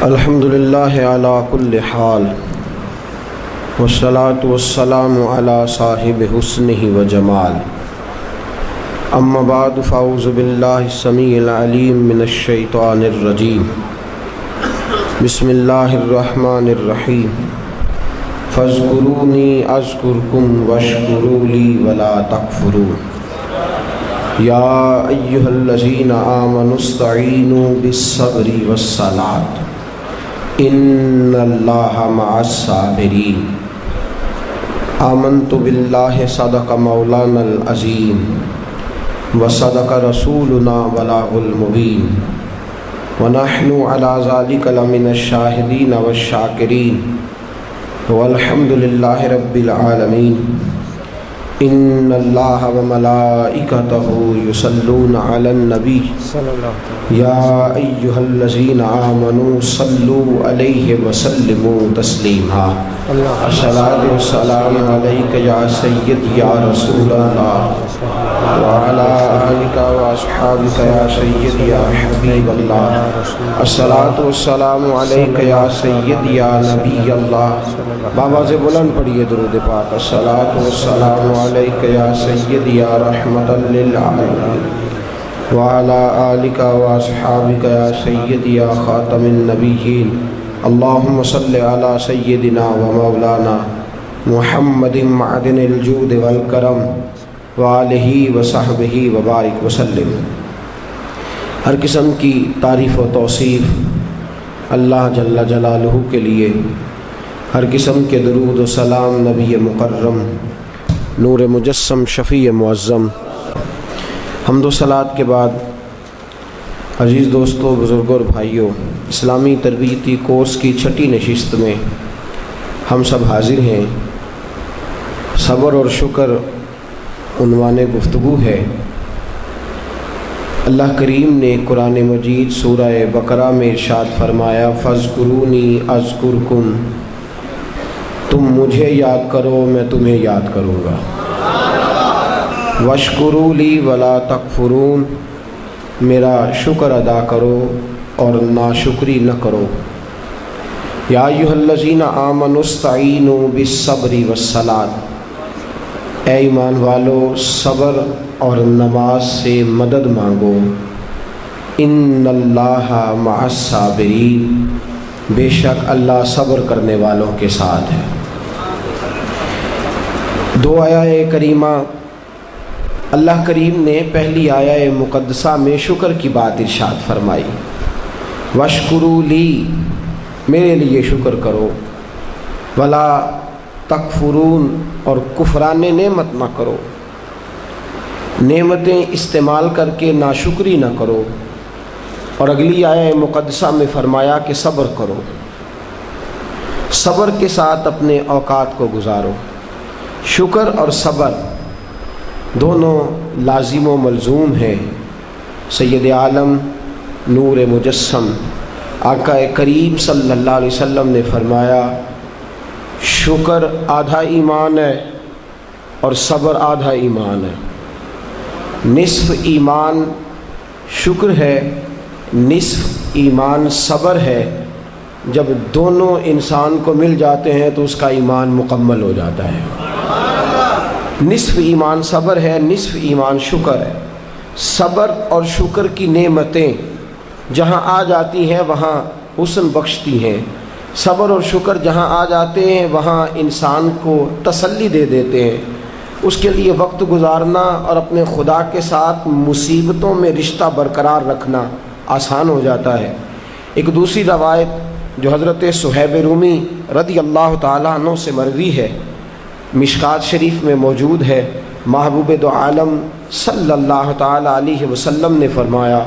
الحمدللہ علی کل حال والصلاة والسلام علی صاحب حسنہ و جمال اما بعد فاعوذ باللہ السمیع العلیم من الشیطان الرجیم بسم اللہ الرحمن الرحیم فاذکرونی اذکرکم واشکروا لی ولا تکفرون یا ایہا الذین آمنوا استعینوا بالصبر والصلاۃ ان اللہ مع الصابرین آمنت باللہ صدق مولانا العظیم وصدق رسولنا بلاغ المبین ونحن علی ذلک لمن الشاہدین والشاکرین والحمد للہ رب العالمین ان اللہ وملائکتہ یصلون علی النبی یا ایہا الذین آمنوا صلوا علیہ وسلموا تسلیما الصلاۃ والسلام علیک یا سید یا رسول اللہ وعلی آلک واصحابک یا سید یا حبیب اللہ الصلاۃ والسلام علیک یا سید یا نبی اللہ بابا سے بلند پڑھیے درود پاک الصلاۃ والسلام علیک یا سید یا رحمت للعالمین وعلی آلک واصحابک یا سید یا خاتم النبیین اللہم صلی علی سیدنا و مولانا محمد معدن الجود والکرم وآلہ وصحبہ وبارک وسلم۔ ہر قسم کی تعریف و توصیف اللہ جل جلالہ کے لیے، ہر قسم کے درود و سلام نبی مکرم نور مجسم شفیع معظم۔ حمد و صلوات کے بعد عزیز دوستو، بزرگوں اور بھائیوں، اسلامی تربیتی کورس کی چھٹی نشست میں ہم سب حاضر ہیں۔ صبر اور شکر عنوان گفتگو ہے۔ اللہ کریم نے قرآن مجید سورہ بقرہ میں ارشاد فرمایا فاذکرونی اذکرکم، تم مجھے یاد کرو میں تمہیں یاد کروں گا، واشکروا لی ولا تکفرون، میرا شکر ادا کرو اور ناشکری نہ کرو۔ یا ایھا الذین آمنوا استعینوا بالصبر والصلاۃ، اے ایمان والو صبر اور نماز سے مدد مانگو۔ ان اللہ مع الصابرین، بے شک اللہ صبر کرنے والوں کے ساتھ ہے۔ دو آیہ کریمہ اللہ کریم نے پہلی آیہ مقدسہ میں شکر کی بات ارشاد فرمائی، واشکروا لی، میرے لیے شکر کرو، ولا تکفرون، اور کفران نعمت نہ کرو، نعمتیں استعمال کر کے ناشکری نہ کرو۔ اور اگلی آیہ مقدسہ میں فرمایا کہ صبر کرو، صبر کے ساتھ اپنے اوقات کو گزارو۔ شکر اور صبر دونوں لازم و ملزوم ہیں۔ سید عالم نور مجسم آقا کریم صلی اللہ علیہ وسلم نے فرمایا شکر آدھا ایمان ہے اور صبر آدھا ایمان ہے۔ نصف ایمان شکر ہے، نصف ایمان صبر ہے۔ جب دونوں انسان کو مل جاتے ہیں تو اس کا ایمان مکمل ہو جاتا ہے۔ نصف ایمان صبر ہے، نصف ایمان شکر ہے۔ صبر اور شکر کی نعمتیں جہاں آ جاتی ہیں وہاں حسن بخشتی ہیں۔ صبر اور شکر جہاں آ جاتے ہیں وہاں انسان کو تسلی دے دیتے ہیں۔ اس کے لیے وقت گزارنا اور اپنے خدا کے ساتھ مصیبتوں میں رشتہ برقرار رکھنا آسان ہو جاتا ہے۔ ایک دوسری روایت جو حضرت صہیب رومی رضی اللہ تعالیٰ عنہ سے مروی ہے، مشکات شریف میں موجود ہے، محبوب دو عالم صلی اللہ تعالیٰ علیہ وسلم نے فرمایا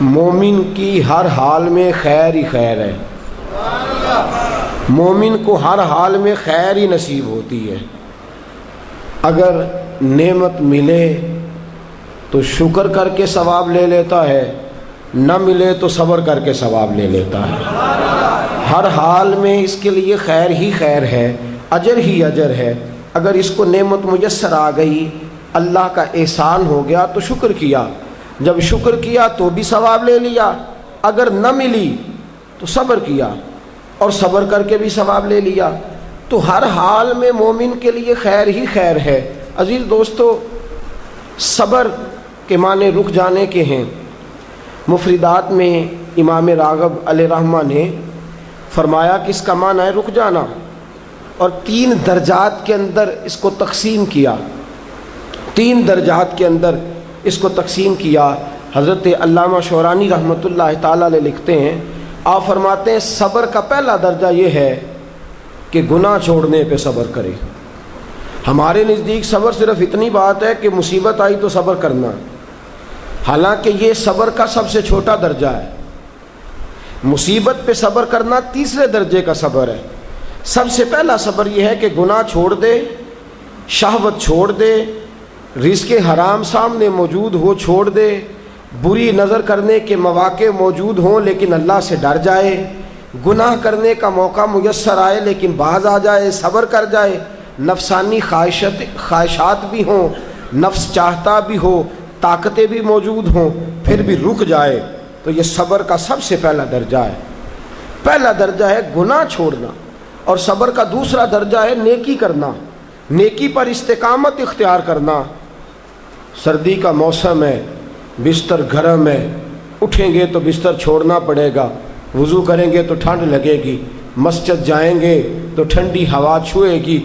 مومن کی ہر حال میں خیر ہی خیر ہے، مومن کو ہر حال میں خیر ہی نصیب ہوتی ہے۔ اگر نعمت ملے تو شکر کر کے ثواب لے لیتا ہے، نہ ملے تو صبر کر کے ثواب لے لیتا ہے۔ ہر حال میں اس کے لیے خیر ہی خیر ہے، اجر ہی اجر ہے۔ اگر اس کو نعمت میسر آ گئی، اللہ کا احسان ہو گیا تو شکر کیا، جب شکر کیا تو بھی ثواب لے لیا، اگر نہ ملی تو صبر کیا اور صبر کر کے بھی ثواب لے لیا، تو ہر حال میں مومن کے لیے خیر ہی خیر ہے۔ عزیز دوستو، صبر کے معنی رک جانے کے ہیں۔ مفردات میں امام راغب علیہ رحمہ نے فرمایا کہ اس کا معنی ہے رک جانا، اور 3 درجات کے اندر اس کو تقسیم کیا، 3 درجات کے اندر اس کو تقسیم کیا۔ حضرت علامہ شورانی رحمۃ اللہ تعالی علیہ لکھتے ہیں، آپ فرماتے ہیں صبر کا پہلا درجہ یہ ہے کہ گناہ چھوڑنے پہ صبر کرے۔ ہمارے نزدیک صبر صرف اتنی بات ہے کہ مصیبت آئی تو صبر کرنا، حالانکہ یہ صبر کا سب سے چھوٹا درجہ ہے۔ مصیبت پہ صبر کرنا تیسرے درجے کا صبر ہے۔ سب سے پہلا صبر یہ ہے کہ گناہ چھوڑ دے، شہوت چھوڑ دے، رزق حرام سامنے موجود ہو چھوڑ دے، بری نظر کرنے کے مواقع موجود ہوں لیکن اللہ سے ڈر جائے، گناہ کرنے کا موقع میسر آئے لیکن باز آ جائے، صبر کر جائے، نفسانی خواہشات بھی ہوں، نفس چاہتا بھی ہو، طاقتیں بھی موجود ہوں، پھر بھی رک جائے، تو یہ صبر کا سب سے پہلا درجہ ہے۔ پہلا درجہ ہے گناہ چھوڑنا، اور صبر کا دوسرا درجہ ہے نیکی کرنا، نیکی پر استقامت اختیار کرنا۔ سردی کا موسم ہے، بستر گرم ہے، اٹھیں گے تو بستر چھوڑنا پڑے گا، وضو کریں گے تو ٹھنڈ لگے گی، مسجد جائیں گے تو ٹھنڈی ہوا چھوئے گی۔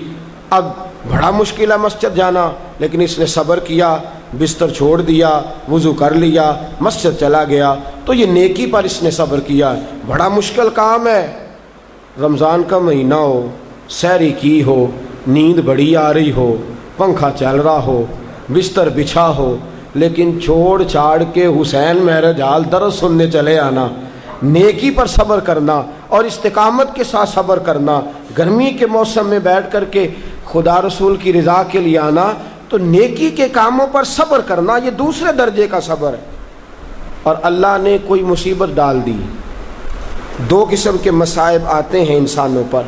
اب بڑا مشکل ہے مسجد جانا، لیکن اس نے صبر کیا، بستر چھوڑ دیا، وضو کر لیا، مسجد چلا گیا، تو یہ نیکی پر اس نے صبر کیا۔ بڑا مشکل کام ہے، رمضان کا مہینہ ہو، سحری کی ہو، نیند بڑی آ رہی ہو، پنکھا چل رہا ہو، بستر بچھا ہو، لیکن چھوڑ چھاڑ کے حسین مہرج حال درس سننے چلے آنا، نیکی پر صبر کرنا اور استقامت کے ساتھ صبر کرنا، گرمی کے موسم میں بیٹھ کر کے خدا رسول کی رضا کے لیے آنا، تو نیکی کے کاموں پر صبر کرنا، یہ دوسرے درجے کا صبر ہے۔ اور اللہ نے کوئی مصیبت ڈال دی، 2 قسم کے مصائب آتے ہیں انسانوں پر۔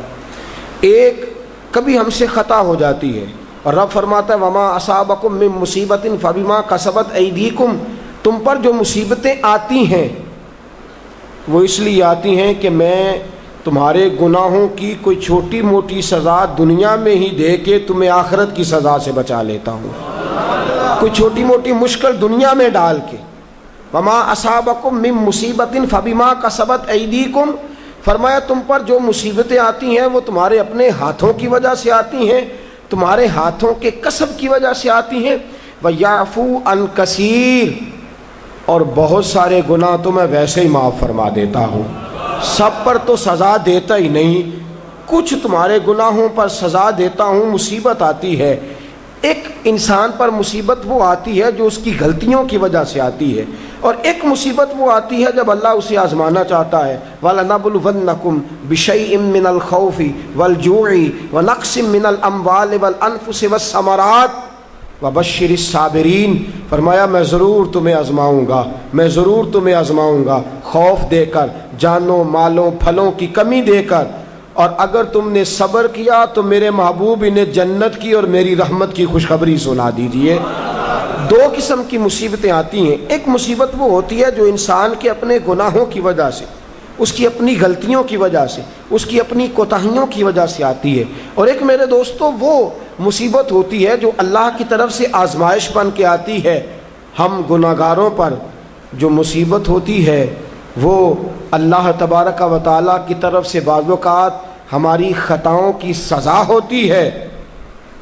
ایک، کبھی ہم سے خطا ہو جاتی ہے، اور رب فرماتا ہے وما اصابکم من مصیبت فبما کسبت ایدیکم، تم پر جو مصیبتیں آتی ہیں وہ اس لیے آتی ہیں کہ میں تمہارے گناہوں کی کوئی چھوٹی موٹی سزا دنیا میں ہی دے کے تمہیں آخرت کی سزا سے بچا لیتا ہوں، کوئی چھوٹی موٹی مشکل دنیا میں ڈال کے۔ وما اصابکم من مصیبت فبما کسبت ایدیکم، فرمایا تم پر جو مصیبتیں آتی ہیں وہ تمہارے اپنے ہاتھوں کی وجہ سے آتی ہیں، تمہارے ہاتھوں کے کسب کی وجہ سے آتی ہیں۔ وَيَعْفُو عَنْ كَثِيرٍ، اور بہت سارے گناہ تو میں ویسے ہی معاف فرما دیتا ہوں، سب پر تو سزا دیتا ہی نہیں، کچھ تمہارے گناہوں پر سزا دیتا ہوں۔ مصیبت آتی ہے، ایک انسان پر مصیبت وہ آتی ہے جو اس کی غلطیوں کی وجہ سے آتی ہے، اور ایک مصیبت وہ آتی ہے جب اللہ اسے آزمانا چاہتا ہے۔ وَلَنَبْلُوَنَّكُمْ بِشَيْءٍ مِّنَ الْخَوْفِ وَالْجُوعِ وَنَقْصٍ مِّنَ الْأَمْوَالِ وَالْأَنفُسِ وَالثَّمَرَاتِ وَبَشِّرِ الصَّابِرِينَ، فرمایا میں ضرور تمہیں آزماؤں گا، میں ضرور تمہیں آزماؤں گا، خوف دے کر، جانوں مالوں پھلوں کی کمی دے کر، اور اگر تم نے صبر کیا تو میرے محبوب انہیں جنت کی اور میری رحمت کی خوشخبری سنا دیجئے۔ 2 قسم کی مصیبتیں آتی ہیں، ایک مصیبت وہ ہوتی ہے جو انسان کے اپنے گناہوں کی وجہ سے، اس کی اپنی غلطیوں کی وجہ سے، اس کی اپنی کوتاہیوں کی وجہ سے آتی ہے، اور ایک میرے دوستو وہ مصیبت ہوتی ہے جو اللہ کی طرف سے آزمائش بن کے آتی ہے۔ ہم گناہگاروں پر جو مصیبت ہوتی ہے وہ اللہ تبارک و تعالیٰ کی طرف سے بعض اوقات ہماری خطاؤں کی سزا ہوتی ہے،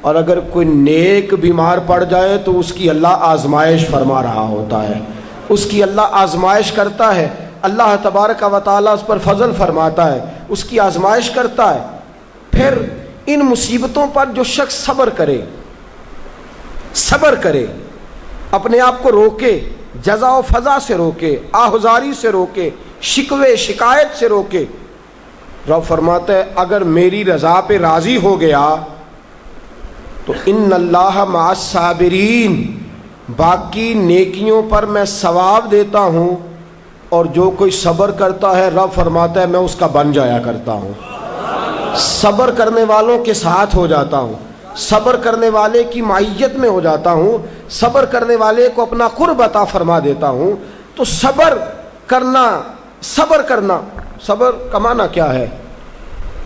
اور اگر کوئی نیک بیمار پڑ جائے تو اس کی اللہ آزمائش فرما رہا ہوتا ہے، اس کی اللہ آزمائش کرتا ہے، اللہ تبارک و تعالیٰ اس پر فضل فرماتا ہے، اس کی آزمائش کرتا ہے۔ پھر ان مصیبتوں پر جو شخص صبر کرے، اپنے آپ کو روکے، جزا و فضا سے روکے، آہذاری سے روکے، شکوے شکایت سے روکے، رب فرماتا ہے اگر میری رضا پہ راضی ہو گیا تو ان اللہ مع الصابرین، باقی نیکیوں پر میں ثواب دیتا ہوں، اور جو کوئی صبر کرتا ہے رب فرماتا ہے میں اس کا بن جایا کرتا ہوں، صبر کرنے والوں کے ساتھ ہو جاتا ہوں، صبر کرنے والے کی معیت میں ہو جاتا ہوں، صبر کرنے والے کو اپنا قرب عطا فرما دیتا ہوں۔ تو صبر کرنا صبر کا معنی کیا ہے؟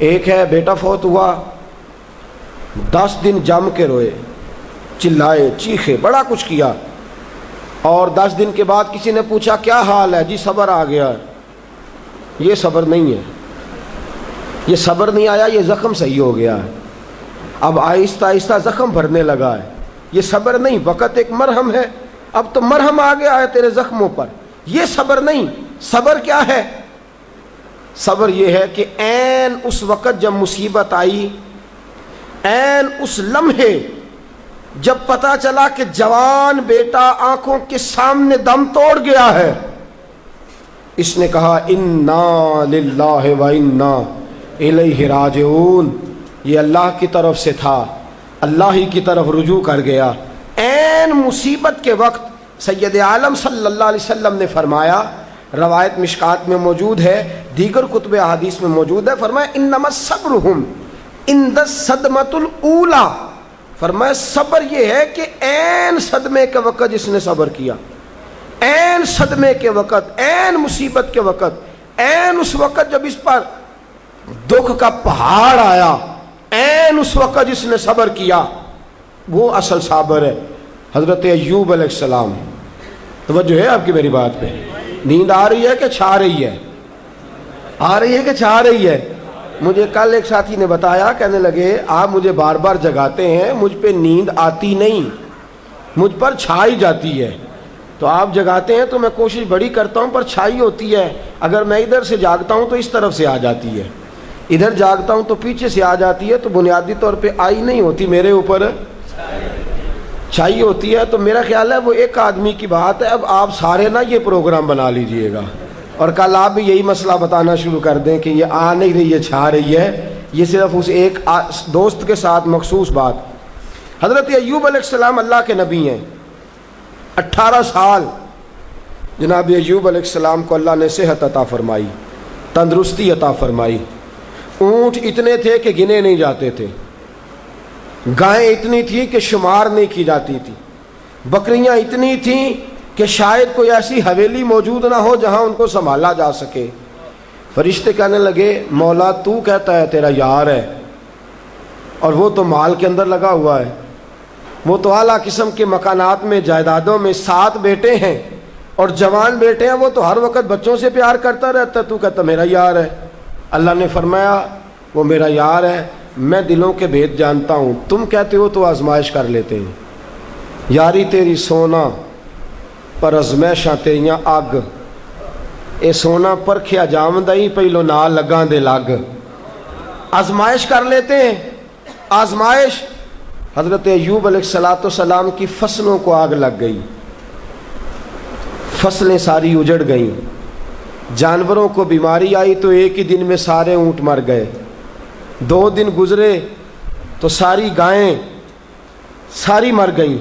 ایک ہے بیٹا فوت ہوا، 10 دن جم کے روئے، چلائے، چیخے، بڑا کچھ کیا، اور 10 دن کے بعد کسی نے پوچھا کیا حال ہے؟ جی صبر آ گیا۔ یہ صبر نہیں ہے، یہ صبر نہیں آیا، یہ زخم صحیح ہو گیا ہے، اب آہستہ آہستہ زخم بھرنے لگا ہے۔ یہ صبر نہیں، وقت ایک مرہم ہے، اب تو مرہم آ گیا ہے تیرے زخموں پر، یہ صبر نہیں۔ صبر کیا ہے؟ صبر یہ ہے کہ عین اس وقت جب مصیبت آئی، عین اس لمحے جب پتا چلا کہ جوان بیٹا آنکھوں کے سامنے دم توڑ گیا ہے، اس نے کہا انا للہ و انا الیہ راجعون، یہ اللہ کی طرف سے تھا، اللہ ہی کی طرف رجوع کر گیا۔ عین مصیبت کے وقت سید عالم صلی اللہ علیہ وسلم نے فرمایا، روایت مشکات میں موجود ہے، دیگر کتب احادیث میں موجود ہے، فرمایا انما صبرہم عند الصدمۃ الاولی، فرمایا صبر یہ ہے کہ عین صدمے کے وقت جس نے صبر کیا، عین صدمے کے وقت، عین مصیبت کے وقت، عین اس وقت جب اس پر دکھ کا پہاڑ آیا، عین اس وقت جس نے صبر کیا، وہ اصل صابر ہے۔ حضرت ایوب علیہ السلام، توجہ ہے آپ کی میری بات پہ؟ نیند آ رہی ہے کہ چھا رہی ہے؟ آ رہی ہے کہ چھا رہی ہے؟ مجھے کل ایک ساتھی نے بتایا، کہنے لگے آپ مجھے بار بار جگاتے ہیں، مجھ پہ نیند آتی نہیں، مجھ پر چھائی جاتی ہے، تو آپ جگاتے ہیں تو میں کوشش بڑی کرتا ہوں پر چھائی ہوتی ہے، اگر میں ادھر سے جاگتا ہوں تو اس طرف سے آ جاتی ہے، ادھر جاگتا ہوں تو پیچھے سے آ جاتی ہے، تو بنیادی طور پہ آئی نہیں ہوتی، میرے اوپر چھائی ہوتی ہے۔ تو میرا خیال ہے وہ ایک آدمی کی بات ہے، اب آپ سارے نا یہ پروگرام بنا لیجئے گا، اور کل آپ بھی یہی مسئلہ بتانا شروع کر دیں کہ یہ آ نہیں رہی ہے، چھا رہی ہے، یہ صرف اس ایک دوست کے ساتھ مخصوص بات۔ حضرت ایوب علیہ السلام اللہ کے نبی ہیں، 18 سال جناب ایوب علیہ السلام کو اللہ نے صحت عطا فرمائی، تندرستی عطا فرمائی، اونٹ اتنے تھے کہ گنے نہیں جاتے تھے، گائیں اتنی تھیں کہ شمار نہیں کی جاتی تھی، بکریاں اتنی تھیں کہ شاید کوئی ایسی حویلی موجود نہ ہو جہاں ان کو سنبھالا جا سکے۔ فرشتے کہنے لگے مولا تو کہتا ہے تیرا یار ہے، اور وہ تو مال کے اندر لگا ہوا ہے، وہ تو اعلیٰ قسم کے مکانات میں، جائیدادوں میں، 7 بیٹے ہیں اور جوان بیٹے ہیں، وہ تو ہر وقت بچوں سے پیار کرتا رہتا ہے، تو کہتا میرا یار ہے۔ اللہ نے فرمایا وہ میرا یار ہے، میں دلوں کے بھید جانتا ہوں، تم کہتے ہو تو آزمائش کر لیتے ہیں، یاری تیری سونا پر ازمائشاں تیریاں اگ، اے سونا پرکھیا جام دئی پہلو نہ لگاں دے لگ، آزمائش کر لیتے ہیں۔ آزمائش، حضرت ایوب علیہ السلام کی فصلوں کو آگ لگ گئی، فصلیں ساری اجڑ گئیں، جانوروں کو بیماری آئی تو ایک ہی دن میں سارے اونٹ مر گئے، 2 دن گزرے تو ساری گائیں ساری مر گئیں،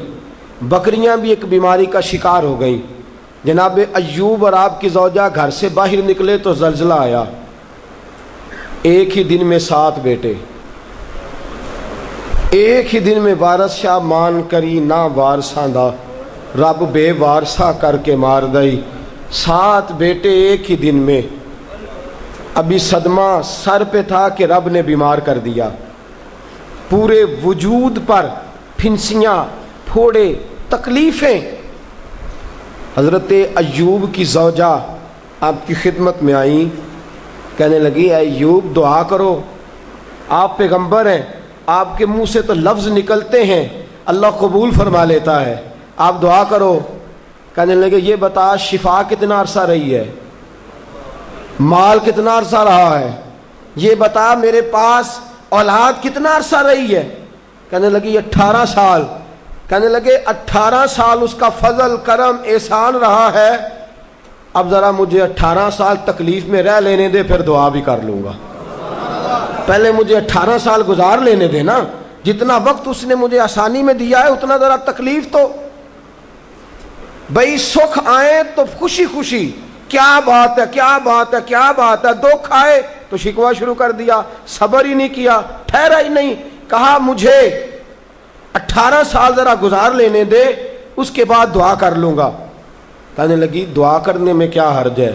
بکریاں بھی ایک بیماری کا شکار ہو گئیں۔ جناب ایوب اور آپ کی زوجہ گھر سے باہر نکلے تو زلزلہ آیا، ایک ہی دن میں 7 بیٹے، ایک ہی دن میں وارث شاہ مان کری نہ وارثاں دا، رب بے وارثہ کر کے مار دئی، 7 بیٹے ایک ہی دن میں۔ ابھی صدمہ سر پہ تھا کہ رب نے بیمار کر دیا، پورے وجود پر پھنسیاں، پھوڑے، تکلیفیں۔ حضرت ایوب کی زوجہ آپ کی خدمت میں آئیں، کہنے لگی اے ایوب دعا کرو، آپ پیغمبر ہیں، آپ کے منہ سے تو لفظ نکلتے ہیں، اللہ قبول فرما لیتا ہے، آپ دعا کرو۔ کہنے لگے یہ بتا شفا کتنا عرصہ رہی ہے، مال کتنا عرصہ رہا ہے، یہ بتا میرے پاس اولاد کتنا عرصہ رہی ہے۔ کہنے لگی 18 سال۔ کہنے لگے 18 سال اس کا فضل، کرم، احسان رہا ہے، اب ذرا مجھے 18 سال تکلیف میں رہ لینے دے، پھر دعا بھی کر لوں گا، پہلے مجھے 18 سال گزار لینے دے نا، جتنا وقت اس نے مجھے آسانی میں دیا ہے اتنا ذرا تکلیف تو بھئی، سکھ آئے تو خوشی خوشی کیا بات ہے، کیا بات ہے، کیا بات ہے، دکھ آئے تو شکوہ شروع کر دیا، صبر ہی نہیں کیا، ٹھہرا ہی نہیں، کہا مجھے 18 سال ذرا گزار لینے دے، اس کے بعد دعا کر لوں گا۔ کہنے لگی دعا کرنے میں کیا حرج ہے،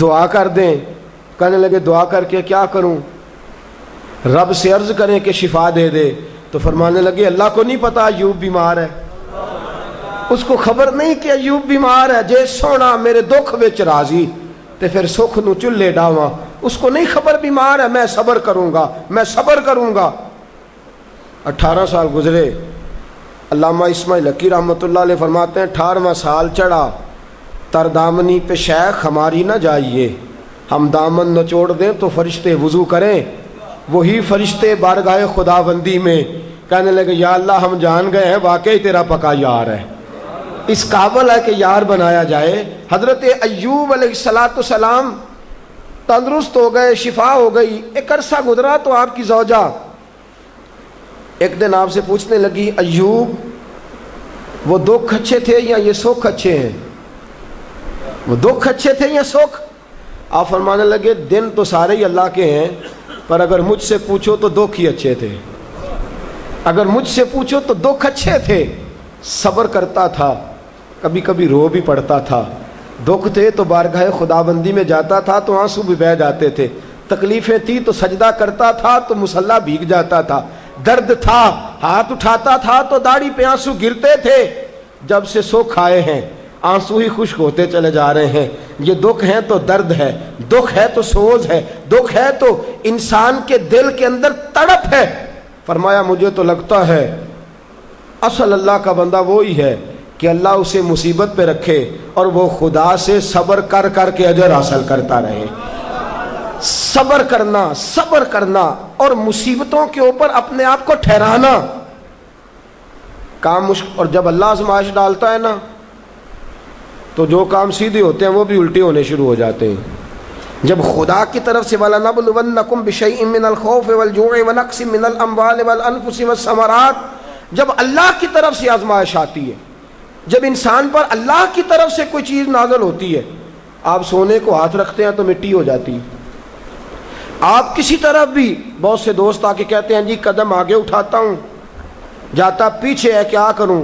دعا کر دیں، کہنے لگے دعا کر کے کیا کروں؟ رب سے عرض کریں کہ شفا دے دے. تو فرمانے لگے اللہ کو نہیں پتا ایوب بیمار ہے. اس کو خبر نہیں کہ ایوب بیمار ہے. جے سونا میرے دکھ وچ راضی تے پھر سکھ نو چلے ڈاواں. اس کو نہیں خبر بیمار ہے. میں صبر کروں گا، میں صبر کروں گا. 18 سال گزرے. علامہ اسماعیل حقی رحمۃ اللہ علیہ فرماتے ہیں 18واں سال چڑھا، تردامنی پہ شیخ ہماری نہ جائیے، ہم دامن نچوڑ دیں تو فرشتے وضو کریں. وہی فرشتے بارگاہ خداوندی میں کہنے لگے یا اللہ ہم جان گئے ہیں واقعی تیرا پکا یار ہے، اس قابل ہے کہ یار بنایا جائے. حضرت ایوب علیہ السلام تندرست ہو گئے، شفا ہو گئی. ایک عرصہ گزرا تو آپ کی زوجہ ایک دن آپ سے پوچھنے لگی ایوب وہ دکھ اچھے تھے یا یہ سکھ اچھے ہیں؟ وہ دکھ اچھے تھے یا سکھ؟ آپ فرمانے لگے دن تو سارے ہی اللہ کے ہیں، پر اگر مجھ سے پوچھو تو دکھ ہی اچھے تھے. اگر مجھ سے پوچھو تو دکھ اچھے تھے. صبر کرتا تھا، کبھی کبھی رو بھی پڑتا تھا. دکھ تھے تو بارگاہ خداوندی میں جاتا تھا تو آنسو بھی بہہ جاتے تھے. تکلیفیں تھی تو سجدہ کرتا تھا تو مصلی بھیگ جاتا تھا. درد تھا ہاتھ اٹھاتا تھا تو داڑھی پہ آنسو گرتے تھے. جب سے سکھ آئے ہیں آنسو ہی خشک ہوتے چلے جا رہے ہیں. یہ دکھ ہے تو درد ہے، دکھ ہے تو سوز ہے، دکھ ہے تو انسان کے دل کے اندر تڑپ ہے. فرمایا مجھے تو لگتا ہے اصل اللہ کا بندہ وہی ہے کہ اللہ اسے مصیبت پہ رکھے اور وہ خدا سے صبر کر کر کے اجر حاصل کرتا رہے. صبر کرنا، صبر کرنا اور مصیبتوں کے اوپر اپنے آپ کو ٹھہرانا کام مشکل. اور جب اللہ آزمائش ڈالتا ہے نا تو جو کام سیدھے ہوتے ہیں وہ بھی الٹے ہونے شروع ہو جاتے ہیں. جب خدا کی طرف سے وَلَنَبْلُوَنَّكُمْ بِشَيْءٍ مِّنَ الْخَوْفِ وَالْجُوعِ وَنَقْصٍ مِّنَ الْأَمْوَالِ وَالْأَنفُسِ وَالثَّمَرَاتِ، جب اللہ کی طرف سے آزمائش آتی ہے، جب انسان پر اللہ کی طرف سے کوئی چیز نازل ہوتی ہے، آپ سونے کو ہاتھ رکھتے ہیں تو مٹی ہو جاتی ہے. آپ کسی طرف بھی، بہت سے دوست آ کے کہتے ہیں جی قدم آگے اٹھاتا ہوں جاتا پیچھے ہے کیا کروں؟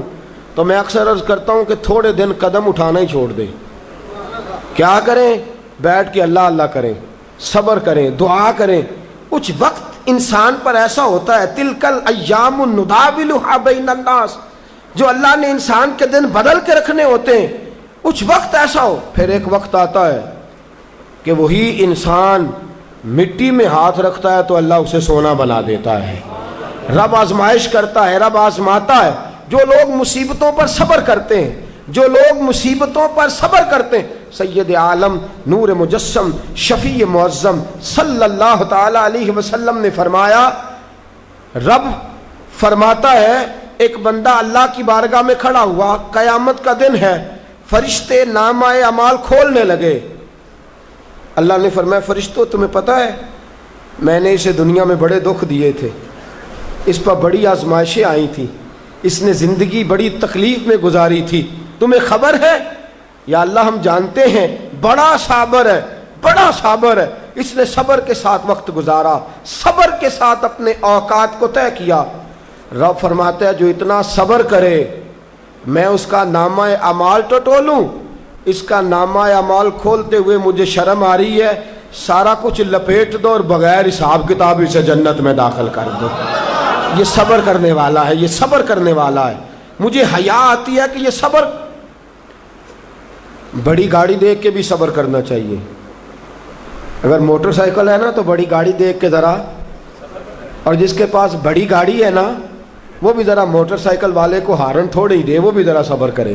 تو میں اکثر عرض کرتا ہوں کہ تھوڑے دن قدم اٹھانا ہی چھوڑ دیں. کیا کریں؟ بیٹھ کے اللہ اللہ کریں، صبر کریں، دعا کریں. کچھ وقت انسان پر ایسا ہوتا ہے تلک الایام نداولھا بین الناس، جو اللہ نے انسان کے دن بدل کے رکھنے ہوتے ہیں. کچھ وقت ایسا ہو، پھر ایک وقت آتا ہے کہ وہی انسان مٹی میں ہاتھ رکھتا ہے تو اللہ اسے سونا بنا دیتا ہے. رب آزمائش کرتا ہے، رب آزماتا ہے. جو لوگ مصیبتوں پر صبر کرتے ہیں، جو لوگ مصیبتوں پر صبر کرتے ہیں، سید عالم نور مجسم شفیع معظم صلی اللہ تعالی علیہ وسلم نے فرمایا، رب فرماتا ہے ایک بندہ اللہ کی بارگاہ میں کھڑا ہوا، قیامت کا دن ہے، فرشتے نامہ اعمال کھولنے لگے. اللہ نے فرمایا فرشتوں تمہیں پتہ ہے میں نے اسے دنیا میں بڑے دکھ دیے تھے، اس پر بڑی آزمائشیں آئی تھیں، اس نے زندگی بڑی تکلیف میں گزاری تھی، تمہیں خبر ہے؟ یا اللہ ہم جانتے ہیں بڑا صابر ہے، بڑا صابر ہے. اس نے صبر کے ساتھ وقت گزارا، صبر کے ساتھ اپنے اوقات کو طے کیا. رب فرماتا ہے جو اتنا صبر کرے میں اس کا نامہ اعمال ٹٹولوں. اس کا نامہ اعمال کھولتے ہوئے مجھے شرم آ رہی ہے، سارا کچھ لپیٹ دو اور بغیر حساب کتاب اسے جنت میں داخل کر دو. یہ صبر کرنے والا ہے، یہ صبر کرنے والا ہے. مجھے حیا آتی ہے کہ یہ صبر. بڑی گاڑی دیکھ کے بھی صبر کرنا چاہیے. اگر موٹر سائیکل ہے نا تو بڑی گاڑی دیکھ کے ذرا، اور جس کے پاس بڑی گاڑی ہے نا وہ بھی ذرا موٹر سائیکل والے کو ہارن تھوڑے ہی دے، وہ بھی ذرا صبر کرے.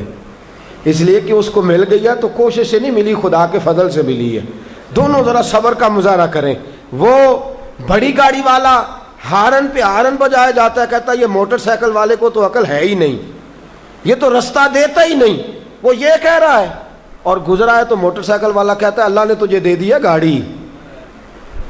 اس لیے کہ اس کو مل گئی ہے تو کوشش سے نہیں ملی، خدا کے فضل سے ملی ہے. دونوں ذرا صبر کا مظاہرہ کریں. وہ بڑی گاڑی والا ہارن پہ ہارن بجایا جاتا ہے، کہتا ہے یہ موٹر سائیکل والے کو تو عقل ہے ہی نہیں، یہ تو رستہ دیتا ہی نہیں، وہ یہ کہہ رہا ہے. اور گزرا ہے تو موٹر سائیکل والا کہتا ہے اللہ نے تجھے دے دیا گاڑی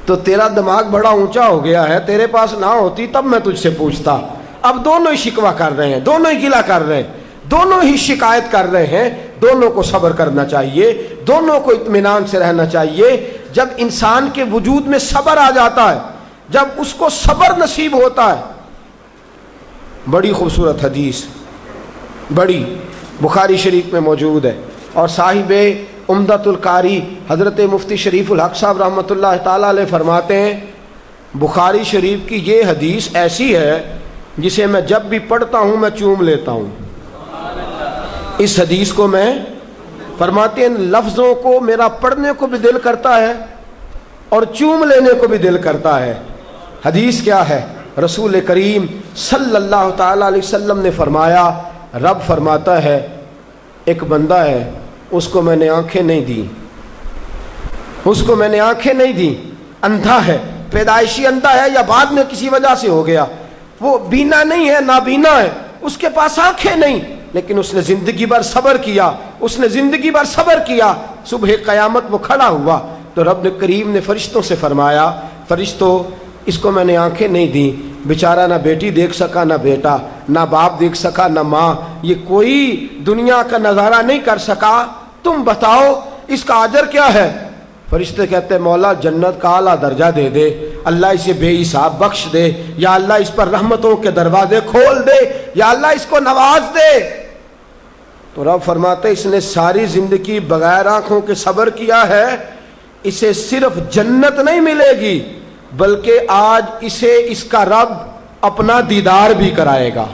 تو تیرا دماغ بڑا اونچا ہو گیا ہے، تیرے پاس نہ ہوتی تب میں تجھ سے پوچھتا. اب دونوں ہی شکوہ کر رہے ہیں، دونوں ہی گلہ کر رہے ہیں، دونوں ہی شکایت کر رہے ہیں. دونوں کو صبر کرنا چاہیے، دونوں کو اطمینان سے رہنا چاہیے. جب انسان کے وجود میں صبر آ جاتا ہے، جب اس کو صبر نصیب ہوتا ہے. بڑی خوبصورت حدیث، بڑی، بخاری شریف میں موجود ہے. اور صاحب عمدۃ القاری حضرت مفتی شریف الحق صاحب رحمۃ اللہ تعالیٰ علیہ فرماتے ہیں بخاری شریف کی یہ حدیث ایسی ہے جسے میں جب بھی پڑھتا ہوں میں چوم لیتا ہوں. اس حدیث کو میں فرماتے ہیں لفظوں کو میرا پڑھنے کو بھی دل کرتا ہے اور چوم لینے کو بھی دل کرتا ہے. حدیث کیا ہے؟ رسول کریم صلی اللہ تعالی علیہ وسلم نے فرمایا، رب فرماتا ہے ایک بندہ ہے اس کو میں نے آنکھیں نہیں دی، اس کو میں نے آنکھیں نہیں دی، اندھا ہے، پیدائشی اندھا ہے یا بعد میں کسی وجہ سے ہو گیا، وہ بینا نہیں ہے، نابینا ہے، اس کے پاس آنکھیں نہیں، لیکن اس نے زندگی بھر صبر کیا، اس نے زندگی بھر صبر کیا. صبح قیامت وہ کھڑا ہوا تو رب کریم نے فرشتوں سے فرمایا فرشتوں اس کو میں نے آنکھیں نہیں دی، بیچارہ نہ بیٹی دیکھ سکا نہ بیٹا، نہ باپ دیکھ سکا نہ ماں، یہ کوئی دنیا کا نظارہ نہیں کر سکا، تم بتاؤ اس کا اجر کیا ہے؟ فرشتے کہتے ہیں مولا جنت کا اعلیٰ درجہ دے دے، اللہ اسے بے حساب بخش دے، یا اللہ اس پر رحمتوں کے دروازے کھول دے، یا اللہ اس کو نواز دے. تو رب فرماتے اس نے ساری زندگی بغیر آنکھوں کے صبر کیا ہے، اسے صرف جنت نہیں ملے گی بلکہ آج اسے اس کا رب اپنا دیدار بھی کرائے گا.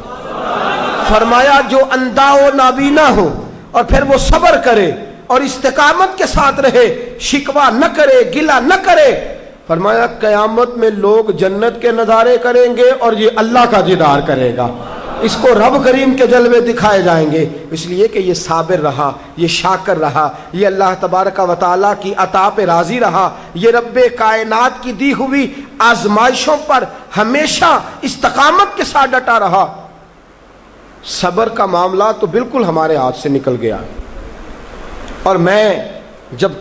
فرمایا جو اندھا ہو نابینا ہو اور پھر وہ صبر کرے اور استقامت کے ساتھ رہے، شکوہ نہ کرے، گلہ نہ کرے، فرمایا قیامت میں لوگ جنت کے نظارے کریں گے اور یہ اللہ کا دیدار کرے گا، اس کو رب کریم کے جلوے دکھائے جائیں گے. اس لیے کہ یہ صابر رہا، یہ شاکر رہا، یہ اللہ تبارک و تعالیٰ کی عطا پہ راضی رہا، یہ رب کائنات کی دی ہوئی آزمائشوں پر ہمیشہ استقامت کے ساتھ ڈٹا رہا. صبر کا معاملہ تو بالکل ہمارے ہاتھ سے نکل گیا. اور میں جب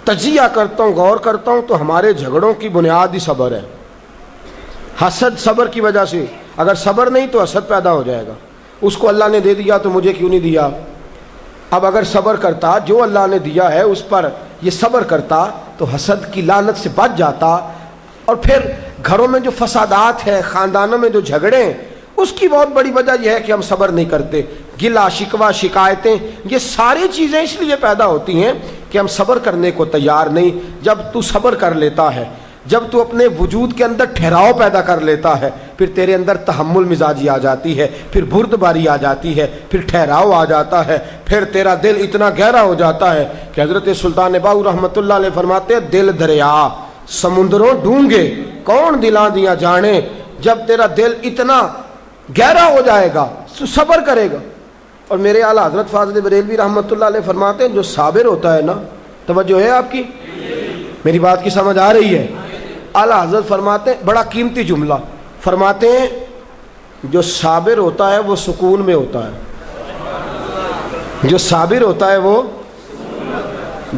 تجزیہ کرتا ہوں، غور کرتا ہوں تو ہمارے جھگڑوں کی بنیاد ہی صبر ہے. حسد صبر کی وجہ سے، اگر صبر نہیں تو حسد پیدا ہو جائے گا، اس کو اللہ نے دے دیا تو مجھے کیوں نہیں دیا. اب اگر صبر کرتا، جو اللہ نے دیا ہے اس پر یہ صبر کرتا تو حسد کی لعنت سے بچ جاتا. اور پھر گھروں میں جو فسادات ہیں، خاندانوں میں جو جھگڑے ہیں، اس کی بہت بڑی وجہ یہ ہے کہ ہم صبر نہیں کرتے. گلہ شکوہ شکایتیں، یہ ساری چیزیں اس لیے پیدا ہوتی ہیں کہ ہم صبر کرنے کو تیار نہیں. جب تو صبر کر لیتا ہے، جب تو اپنے وجود کے اندر ٹھہراؤ پیدا کر لیتا ہے، پھر تیرے اندر تحمل مزاجی آ جاتی ہے، پھر بردباری آ جاتی ہے، پھر ٹھہراؤ آ جاتا ہے، پھر تیرا دل اتنا گہرا ہو جاتا ہے کہ حضرت سلطان باؤ رحمۃ اللہ علیہ فرماتے ہیں دل دریا سمندروں ڈونگے کون دلاں دیا جانے. جب تیرا دل اتنا گہرا ہو جائے گا تو صبر کرے گا. اور میرے اعلیٰ حضرت فاضل بریلوی رحمۃ اللہ علیہ فرماتے ہیں جو صابر ہوتا ہے نا، توجہ ہے آپ کی، میری بات کی سمجھ آ رہی ہے؟ اعلیٰ حضرت فرماتے ہیں بڑا قیمتی جملہ، فرماتے ہیں جو صابر ہوتا ہے وہ سکون میں ہوتا ہے، جو صابر ہوتا ہے وہ،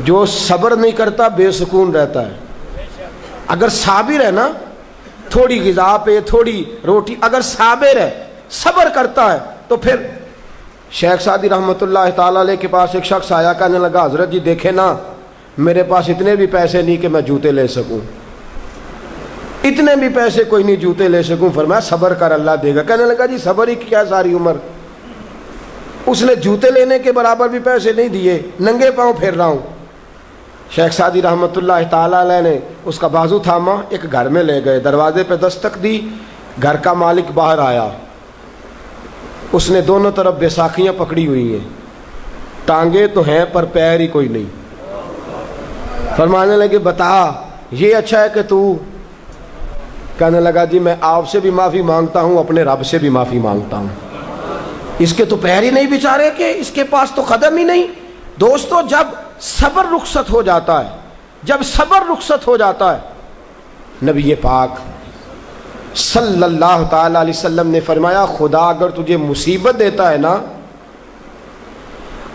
جو صبر نہیں کرتا بے سکون رہتا ہے. اگر صابر ہے نا، تھوڑی غذا پہ تھوڑی روٹی، اگر صابر ہے صبر کرتا ہے تو پھر شیخ سعدی رحمۃ اللہ تعالیٰ علیہ کے پاس ایک شخص آیا، کہنے لگا حضرت جی دیکھیں نا میرے پاس اتنے بھی پیسے نہیں کہ میں جوتے لے سکوں، اتنے بھی پیسے کوئی نہیں جوتے لے سکوں. فرمایا صبر کر اللہ دے گا. کہنے لگا جی صبر ہی کیا ساری عمر، اس نے جوتے لینے کے برابر بھی پیسے نہیں دیے، ننگے پاؤں پھر رہا ہوں. شیخ سعدی رحمۃ اللہ تعالیٰ علیہ نے اس کا بازو تھاما، ایک گھر میں لے گئے، دروازے پہ دستک دی، گھر کا مالک باہر آیا، اس نے دونوں طرف بیساکھیاں پکڑی ہوئی ہیں، ٹانگیں تو ہیں پر پیر ہی کوئی نہیں. فرمانے لگے بتا یہ اچھا ہے کہ تو، کہنے لگا جی میں آپ سے بھی معافی مانگتا ہوں، اپنے رب سے بھی معافی مانگتا ہوں، اس کے تو پیر ہی نہیں بیچارے کے، اس کے پاس تو قدم ہی نہیں. دوستو جب صبر رخصت ہو جاتا ہے، جب صبر رخصت ہو جاتا ہے، نبی پاک صلی اللہ تعالی علیہ وسلم نے فرمایا خدا اگر تجھے مصیبت دیتا ہے نا،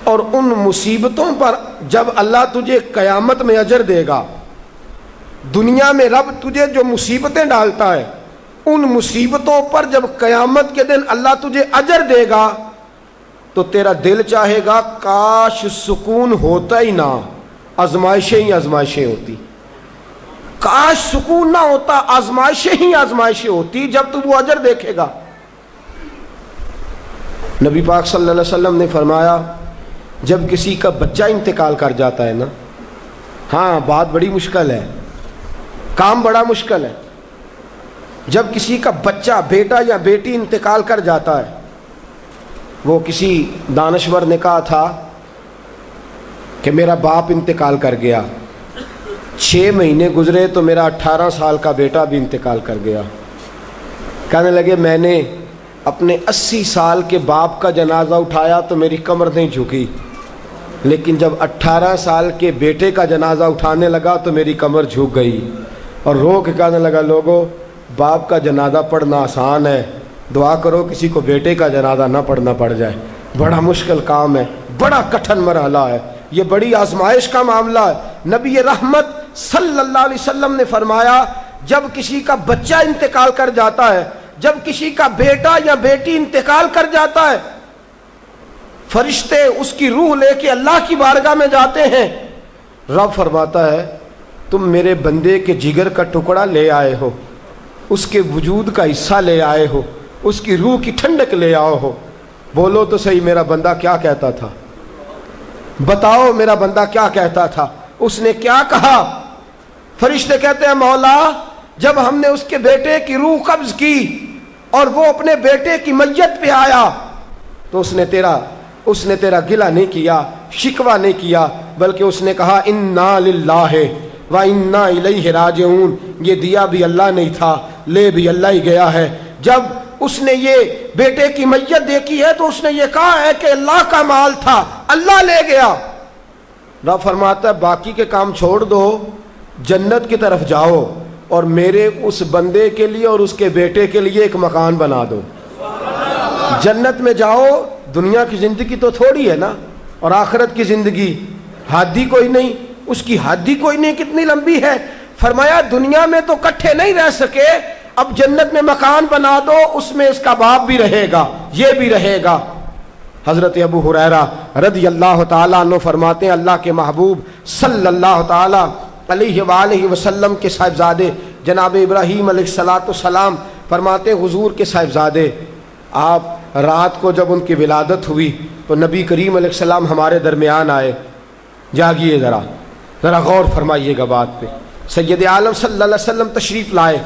اور ان مصیبتوں پر جب اللہ تجھے قیامت میں اجر دے گا، دنیا میں رب تجھے جو مصیبتیں ڈالتا ہے ان مصیبتوں پر جب قیامت کے دن اللہ تجھے اجر دے گا تو تیرا دل چاہے گا کاش سکون ہوتا ہی نہ، آزمائشیں ہی آزمائشیں ہوتی، کاش سکون نہ ہوتا، آزمائشیں ہی آزمائشیں ہوتی جب تو وہ اجر دیکھے گا. نبی پاک صلی اللہ علیہ وسلم نے فرمایا جب کسی کا بچہ انتقال کر جاتا ہے نا، ہاں بات بڑی مشکل ہے، کام بڑا مشکل ہے. جب کسی کا بچہ، بیٹا یا بیٹی انتقال کر جاتا ہے، وہ کسی دانشور نے کہا تھا کہ میرا باپ انتقال کر گیا، 6 مہینے گزرے تو میرا 18 سال کا بیٹا بھی انتقال کر گیا. کہنے لگے میں نے اپنے 80 سال کے باپ کا جنازہ اٹھایا تو میری کمر نہیں جھکی، لیکن جب 18 سال کے بیٹے کا جنازہ اٹھانے لگا تو میری کمر جھک گئی. اور رو کے کہنے لگا لوگوں، باپ کا جنازہ پڑھنا آسان ہے، دعا کرو کسی کو بیٹے کا جنازہ نہ پڑھنا پڑ جائے. بڑا مشکل کام ہے، بڑا کٹھن مرحلہ ہے، یہ بڑی آزمائش کا معاملہ ہے. نبی رحمت صلی اللہ علیہ وسلم نے فرمایا جب کسی کا بچہ انتقال کر جاتا ہے، جب کسی کا بیٹا یا بیٹی انتقال کر جاتا ہے، فرشتے اس کی روح لے کے اللہ کی بارگاہ میں جاتے ہیں. رب فرماتا ہے تم میرے بندے کے جگر کا ٹکڑا لے آئے ہو، اس کے وجود کا حصہ لے آئے ہو، اس کی روح کی ٹھنڈک لے آؤ ہو. بولو تو صحیح میرا بندہ کیا کہتا تھا، بتاؤ میرا بندہ کیا کہتا تھا، اس نے کیا کہا؟ فرشتے کہتے ہیں مولا جب ہم نے اس کے بیٹے کی روح قبض کی اور وہ اپنے بیٹے کی میت پہ آیا تو اس نے تیرا گلہ نہیں کیا، شکوہ نہیں کیا، بلکہ اس نے کہا انا للہ و انا الیہ راجعون، یہ دیا بھی اللہ نہیں تھا، لے بھی اللہ ہی گیا ہے. جب اس نے یہ بیٹے کی میت دیکھی ہے تو اس نے یہ کہا ہے کہ اللہ کا مال تھا، اللہ لے گیا. رب فرماتا ہے باقی کے کام چھوڑ دو، جنت کی طرف جاؤ اور میرے اس بندے کے لیے اور اس کے بیٹے کے لیے ایک مکان بنا دو. جنت میں جاؤ، دنیا کی زندگی تو تھوڑی ہے نا، اور آخرت کی زندگی حد ہی کوئی نہیں، اس کی حد ہی کوئی نہیں، کتنی لمبی ہے. فرمایا دنیا میں تو کٹھے نہیں رہ سکے، اب جنت میں مکان بنا دو، اس میں اس کا باپ بھی رہے گا، یہ بھی رہے گا. حضرت ابو ہریرہ رضی اللہ تعالیٰ عنہ فرماتے ہیں اللہ کے محبوب صلی اللہ تعالیٰ علیہ وآلہ وسلم کے صاحبزادے جناب ابراہیم علیہ السلام فرماتے ہیں حضور کے صاحبزادے، آپ رات کو جب ان کی ولادت ہوئی تو نبی کریم علیہ السلام ہمارے درمیان آئے. جاگیے ذرا غور فرمائیے گا بات پہ. سید عالم صلی اللہ علیہ وسلم تشریف لائے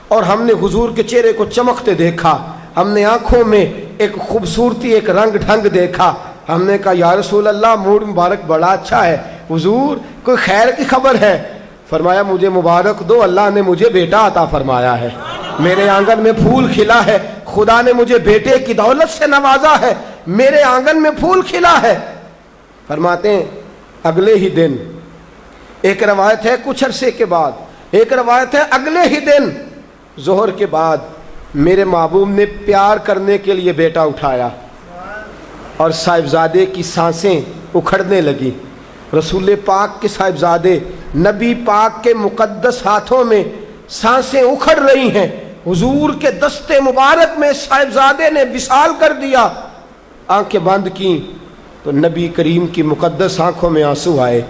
اور ہم نے حضور کے چہرے کو چمکتے دیکھا، ہم نے آنکھوں میں ایک خوبصورتی، ایک رنگ ڈھنگ دیکھا. ہم نے کہا یا رسول اللہ موڈ مبارک بڑا اچھا ہے، حضور کوئی خیر کی خبر ہے؟ فرمایا مجھے مبارک دو، اللہ نے مجھے بیٹا عطا فرمایا ہے، میرے آنگن میں پھول کھلا ہے، خدا نے مجھے بیٹے کی دولت سے نوازا ہے، میرے آنگن میں پھول کھلا ہے. فرماتے ہیں اگلے ہی دن، ایک روایت ہے کچھ عرصے کے بعد، ایک روایت ہے اگلے ہی دن ظہر کے بعد میرے محبوب نے پیار کرنے کے لیے بیٹا اٹھایا اور صاحبزادے کی سانسیں اکھڑنے لگی. رسول پاک کے صاحبزادے نبی پاک کے مقدس ہاتھوں میں سانسیں اکھڑ رہی ہیں. حضور کے دستے مبارک میں صاحبزادے نے وصال کر دیا. آنکھیں بند کی تو نبی کریم کی مقدس آنکھوں میں آنسو آئے.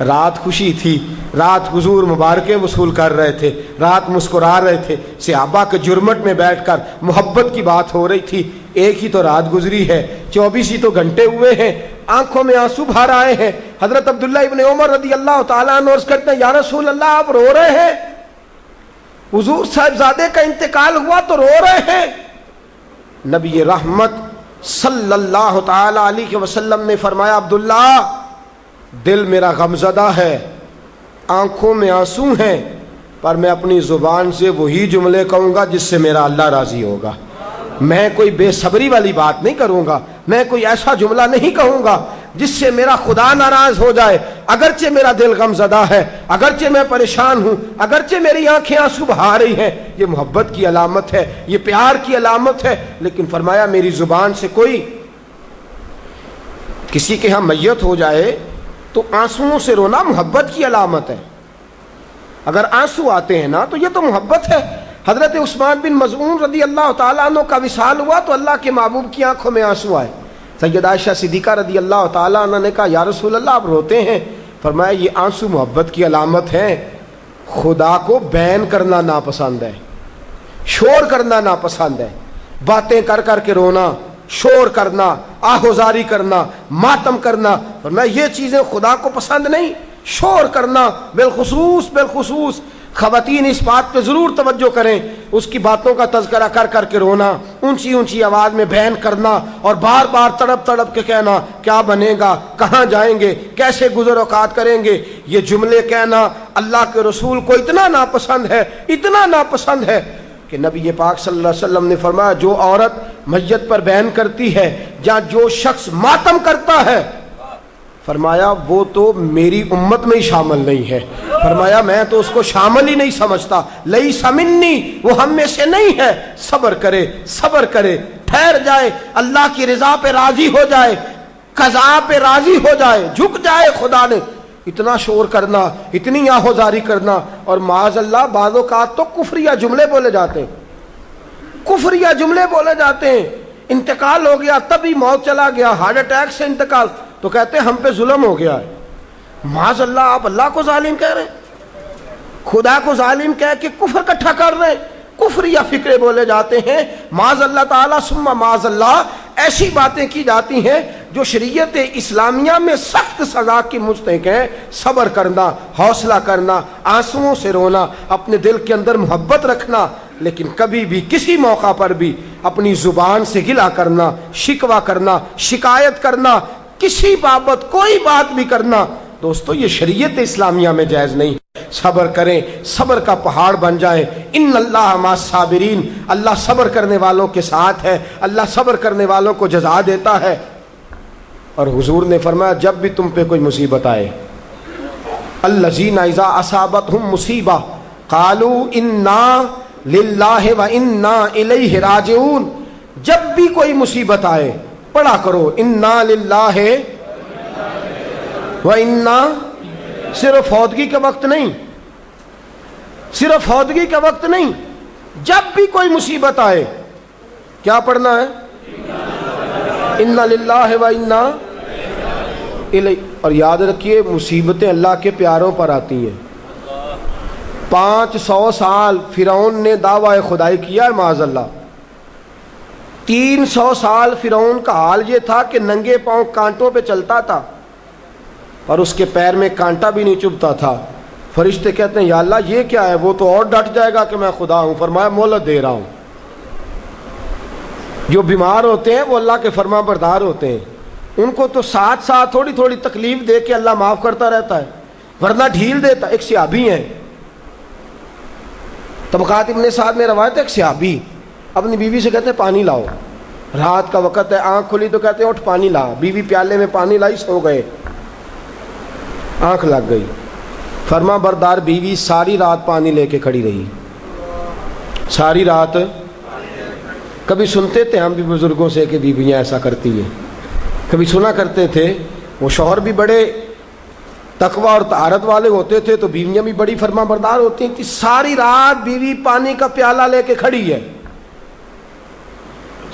رات خوشی تھی، رات حضور مبارکیں وصول کر رہے تھے، رات مسکرا رہے تھے، صحابہ کے جرمٹ میں بیٹھ کر محبت کی بات ہو رہی تھی. ایک ہی تو رات گزری ہے، 24 ہی تو گھنٹے ہوئے ہیں، آنکھوں میں آنسو بھر آئے ہیں. حضرت عبداللہ ابن عمر رضی اللہ تعالیٰ عنہ عرض کرتے ہیں یا رسول اللہ آپ رو رہے ہیں؟ حضور صاحبزادے کا انتقال ہوا تو رو رہے ہیں؟ نبی رحمت صلی اللہ تعالیٰ علیہ وسلم نے فرمایا عبداللہ دل میرا غمزدہ ہے، آنکھوں میں آنسو ہیں، پر میں اپنی زبان سے وہی جملے کہوں گا جس سے میرا اللہ راضی ہوگا. میں کوئی بے صبری والی بات نہیں کروں گا، میں کوئی ایسا جملہ نہیں کہوں گا جس سے میرا خدا ناراض ہو جائے. اگرچہ میرا دل غمزدہ ہے، اگرچہ میں پریشان ہوں، اگرچہ میری آنکھیں آنسو بہا رہی ہیں، یہ محبت کی علامت ہے، یہ پیار کی علامت ہے. لیکن فرمایا میری زبان سے کوئی کسی کے ہاں میت ہو جائے تو آنسوؤں سے رونا محبت کی علامت ہے. اگر آنسو آتے ہیں نا تو یہ تو محبت ہے. حضرت عثمان بن مظعون رضی اللہ تعالیٰ عنہ کا وصال ہوا تو اللہ کے محبوب کی آنکھوں میں آنسو آئے. سیدہ عائشہ صدیقہ رضی اللہ تعالیٰ عنہ نے کہا یا رسول اللہ آپ روتے ہیں؟ فرمایا یہ آنسو محبت کی علامت ہے. خدا کو بین کرنا ناپسند ہے، شور کرنا ناپسند ہے، باتیں کر کر کے رونا، شور کرنا، آہوزاری کرنا، ماتم کرنا، فرمایا یہ چیزیں خدا کو پسند نہیں. شور کرنا بالخصوص خواتین اس بات پہ ضرور توجہ کریں، اس کی باتوں کا تذکرہ کر کر کے رونا، اونچی آواز میں بیان کرنا اور بار بار تڑپ کے کہنا کیا بنے گا، کہاں جائیں گے، کیسے گزر اوقات کریں گے. یہ جملے کہنا اللہ کے رسول کو اتنا ناپسند ہے کہ نبی پاک صلی اللہ علیہ وسلم نے فرمایا جو عورت میت پر بیان کرتی ہے یا جو شخص ماتم کرتا ہے، فرمایا وہ تو میری امت میں ہی شامل نہیں ہے. فرمایا میں تو اس کو شامل ہی نہیں سمجھتا. لیس منی، وہ ہم میں سے نہیں ہے. صبر کرے، ٹھہر جائے، اللہ کی رضا پہ راضی ہو جائے، قضا پہ راضی ہو جائے، جھک جائے خدا نے. اتنا شور کرنا، اتنی آہوزاری کرنا، اور معاذ اللہ بعض اوقات تو کفریہ جملے بولے جاتے ہیں. انتقال ہو گیا، تبھی موت چلا گیا، ہارٹ اٹیک سے انتقال، تو کہتے ہیں ہم پہ ظلم ہو گیا ہے. معاذ اللہ، آپ اللہ کو ظالم کہہ رہے ہیں، خدا کو ظالم کہہ کے کفر اکٹھا کر رہے ہیں. کفریہ فکرے بولے جاتے ہیں. معاذ اللہ تعالیٰ ثم معاذ اللہ، ایسی باتیں کی جاتی ہیں جو شریعت اسلامیہ میں سخت سزا کی مستحق ہیں. صبر کرنا، حوصلہ کرنا، آنسوؤں سے رونا، اپنے دل کے اندر محبت رکھنا، لیکن کبھی بھی کسی موقع پر بھی اپنی زبان سے گلہ کرنا، شکوہ کرنا، شکایت کرنا، کسی بابت کوئی بات بھی کرنا، دوستو یہ شریعت اسلامیہ میں جائز نہیں. صبر کریں، صبر کا پہاڑ بن جائیں. ان اللہ مع الصابرین، اللہ صبر کرنے والوں کے ساتھ ہے، اللہ صبر کرنے والوں کو جزا دیتا ہے. اور حضور نے فرمایا جب بھی تم پہ کوئی مصیبت آئے، الذین اذا اصابتہم مصیبہ قالوا انا للہ و انا الیہ راجعون. جب بھی کوئی مصیبت آئے پڑھا کرو انا للہ و انا، صرف فوتگی کے وقت نہیں، جب بھی کوئی مصیبت آئے کیا پڑھنا ہے؟ انا للہ و انا الیہ. اور یاد رکھیے مصیبتیں اللہ کے پیاروں پر آتی ہیں. 500 سال فرعون نے دعوی خدائی کیا ہے معاذ اللہ. 300 سال فرعون کا حال یہ تھا کہ ننگے پاؤں کانٹوں پہ چلتا تھا اور اس کے پیر میں کانٹا بھی نہیں چبھتا تھا. فرشتے کہتے ہیں یا اللہ یہ کیا ہے؟ وہ تو اور ڈٹ جائے گا کہ میں خدا ہوں. فرمایا مہلت دے رہا ہوں. جو بیمار ہوتے ہیں وہ اللہ کے فرما بردار ہوتے ہیں، ان کو تو ساتھ تھوڑی تکلیف دے کے اللہ معاف کرتا رہتا ہے، ورنہ ڈھیل دیتا. ایک صحابی ہیں، طبقات ابن سعد میں روایت ہے، ایک صحابی اپنی بیوی سے کہتے ہیں پانی لاؤ. رات کا وقت ہے، آنکھ کھلی تو کہتے ہیں اٹھ پانی لا. بیوی پیالے میں پانی لائی، سو گئے، آنکھ لگ گئی. فرما بردار بیوی ساری رات پانی لے کے کھڑی رہی، ساری رات. کبھی سنتے تھے ہم بھی بزرگوں سے کہ بیویاں ایسا کرتی ہیں، کبھی سنا کرتے تھے. وہ شوہر بھی بڑے تقوی اور طہارت والے ہوتے تھے تو بیویاں بھی بڑی فرما بردار ہوتی ہیں. کہ ساری رات بیوی پانی کا پیالہ لے کے کھڑی ہے.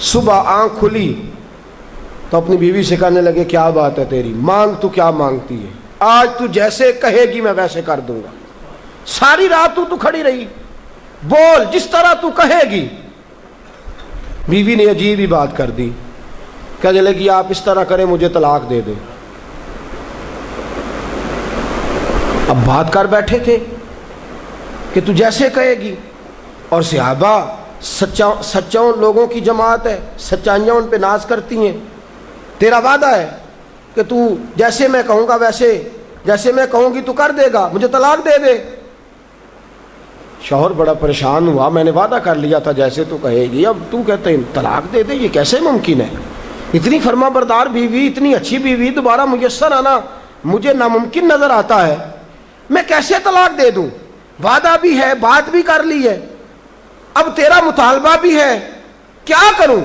صبح آنکھ کھلی تو اپنی بیوی سے کہنے لگے کیا بات ہے تیری، مانگ تو کیا مانگتی ہے، آج تو جیسے کہے گی میں ویسے کر دوں گا. ساری رات تو کھڑی رہی، بول جس طرح تو کہے گی. بیوی نے عجیب ہی بات کر دی، کہنے لگی آپ اس طرح کریں مجھے طلاق دے دیں. اب بات کر بیٹھے تھے کہ تو جیسے کہے گی. اور صحابہ سچاؤں لوگوں کی جماعت ہے، سچائیاں ان پہ ناز کرتی ہیں. تیرا وعدہ ہے کہ تو جیسے میں کہوں گا ویسے، جیسے میں کہوں گی تو کر دے گا، مجھے طلاق دے دے. شوہر بڑا پریشان ہوا، میں نے وعدہ کر لیا تھا جیسے تو کہے گی، اب تو کہتے ہیں طلاق دے دے، یہ کیسے ممکن ہے؟ اتنی فرما بردار بیوی، اتنی اچھی بیوی دوبارہ میسر آنا مجھے ناممکن نظر آتا ہے. میں کیسے طلاق دے دوں؟ وعدہ بھی ہے، بات بھی کر لی ہے، اب تیرا مطالبہ بھی ہے، کیا کروں؟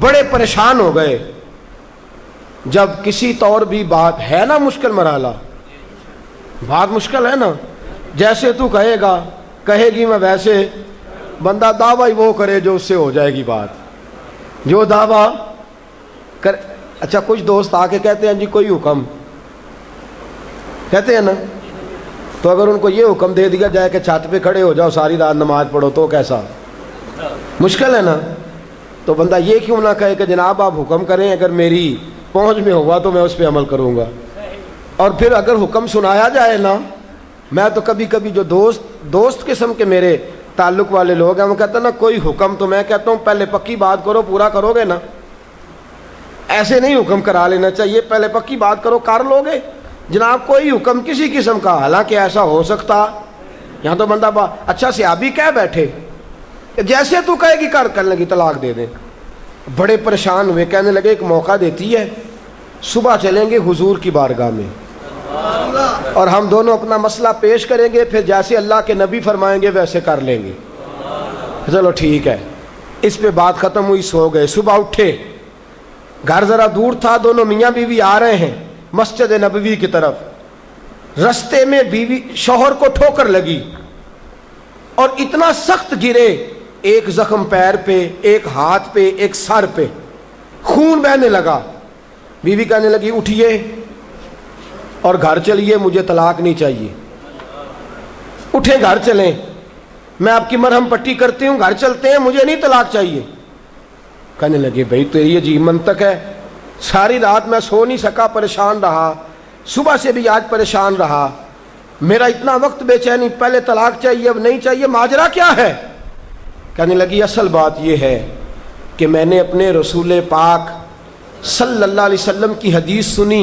بڑے پریشان ہو گئے. جب کسی طور بھی بات ہے نا مشکل مرحلہ، بات مشکل ہے نا، جیسے تو کہے گی میں ویسے. بندہ دعویٰ وہ کرے جو اس سے ہو جائے گی بات، جو دعویٰ کر. اچھا کچھ دوست آ کے کہتے ہیں جی کوئی حکم، کہتے ہیں نا، تو اگر ان کو یہ حکم دے دیا جائے کہ چھت پہ کھڑے ہو جاؤ ساری رات نماز پڑھو تو کیسا؟ مشکل ہے نا. تو بندہ یہ کیوں نہ کہے کہ جناب آپ حکم کریں، اگر میری پہنچ میں ہوگا تو میں اس پہ عمل کروں گا۔ اور پھر اگر حکم سنایا جائے نا، میں تو کبھی کبھی جو دوست قسم کے میرے تعلق والے لوگ ہیں وہ کہتے ہیں نا کوئی حکم، تو میں کہتا ہوں پہلے پکی بات کرو، پورا کرو گے نا؟ ایسے نہیں حکم کرا لینا چاہیے، پہلے پکی بات کرو، کر لو گے جناب کوئی حکم کسی قسم کا؟ حالانکہ ایسا ہو سکتا، یہاں تو بندہ اچھا صحابی کہہ بیٹھے جیسے تو کہے گی کر لگی طلاق دے دیں۔ بڑے پریشان ہوئے، کہنے لگے ایک موقع دیتی ہے، صبح چلیں گے حضور کی بارگاہ میں اور ہم دونوں اپنا مسئلہ پیش کریں گے، پھر جیسے اللہ کے نبی فرمائیں گے ویسے کر لیں گے۔ چلو ٹھیک ہے، اس پہ بات ختم ہوئی، سو گئے۔ صبح اٹھے، گھر ذرا دور تھا، دونوں میاں بیوی آ رہے ہیں مسجد نبوی کی طرف۔ رستے میں بیوی شوہر کو ٹھوکر لگی اور اتنا سخت گرے، ایک زخم پیر پہ، ایک ہاتھ پہ، ایک سر پہ، خون بہنے لگا۔ بیوی کہنے لگی اٹھیے اور گھر چلیے، مجھے طلاق نہیں چاہیے۔ اٹھے، گھر چلیں، میں آپ کی مرہم پٹی کرتی ہوں، گھر چلتے ہیں، مجھے نہیں طلاق چاہیے۔ کہنے لگے بھائی تیری عجیب منطق ہے، ساری رات میں سو نہیں سکا، پریشان رہا، صبح سے بھی آج پریشان رہا، میرا اتنا وقت بے چینی، پہلے طلاق چاہیے اب نہیں چاہیے، ماجرا کیا ہے؟ کہنے لگی اصل بات یہ ہے کہ میں نے اپنے رسول پاک صلی اللہ علیہ وسلم کی حدیث سنی،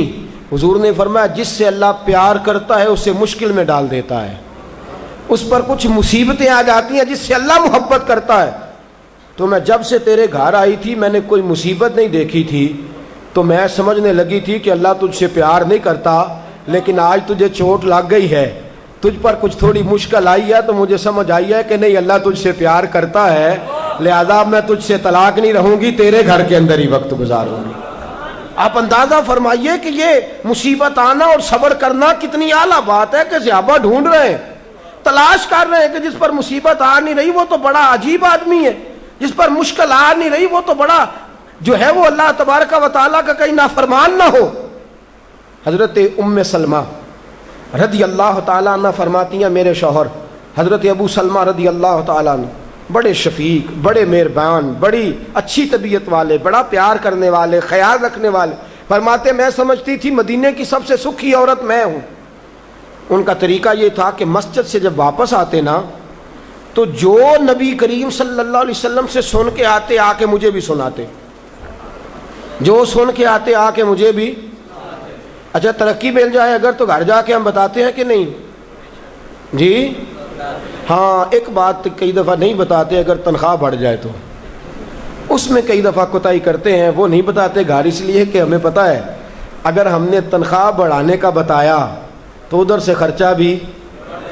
حضور نے فرمایا جس سے اللہ پیار کرتا ہے اسے مشکل میں ڈال دیتا ہے، اس پر کچھ مصیبتیں آ جاتی ہیں جس سے اللہ محبت کرتا ہے۔ تو میں جب سے تیرے گھر آئی تھی میں نے کوئی مصیبت نہیں دیکھی تھی، تو میں سمجھنے لگی تھی کہ اللہ تجھ سے پیار نہیں کرتا، لیکن آج تجھے چوٹ لگ گئی ہے، تجھ پر کچھ تھوڑی مشکل آئی ہے، تو مجھے سمجھ آئی ہے کہ نہیں اللہ تجھ سے پیار کرتا ہے، لہذا میں تجھ سے طلاق نہیں رہوں گی، تیرے گھر کے اندر ہی وقت گزاروں گی۔ آپ اندازہ فرمائیے کہ یہ مصیبت آنا اور صبر کرنا کتنی اعلیٰ بات ہے کہ صحابہ ڈھونڈ رہے ہیں، تلاش کر رہے ہیں کہ جس پر مصیبت آ نہیں رہی وہ تو بڑا عجیب آدمی ہے، جس پر مشکل آ نہیں رہی وہ تو بڑا جو ہے وہ اللہ تبارک و تعالیٰ کا کہیں نافرمان نہ ہو۔ حضرت ام سلمہ رضی اللہ تعالیٰ عنہ فرماتی ہیں میرے شوہر حضرت ابو سلمہ رضی اللہ تعالیٰ عنہ بڑے شفیق، بڑے مہربان، بڑی اچھی طبیعت والے، بڑا پیار کرنے والے، خیال رکھنے والے، فرماتے میں سمجھتی تھی مدینے کی سب سے سکھی عورت میں ہوں۔ ان کا طریقہ یہ تھا کہ مسجد سے جب واپس آتے نا تو جو نبی کریم صلی اللہ علیہ وسلم سے سن کے آتے آ کے مجھے بھی سناتے، جو سن کے آتے آ کے مجھے بھی۔ اچھا ترقی مل جائے اگر تو گھر جا کے ہم بتاتے ہیں کہ نہیں جی؟ ہاں ایک بات کئی دفعہ نہیں بتاتے، اگر تنخواہ بڑھ جائے تو اس میں کئی دفعہ کوتاہی کرتے ہیں، وہ نہیں بتاتے گھر اس لیے کہ ہمیں پتہ ہے اگر ہم نے تنخواہ بڑھانے کا بتایا تو ادھر سے خرچہ بھی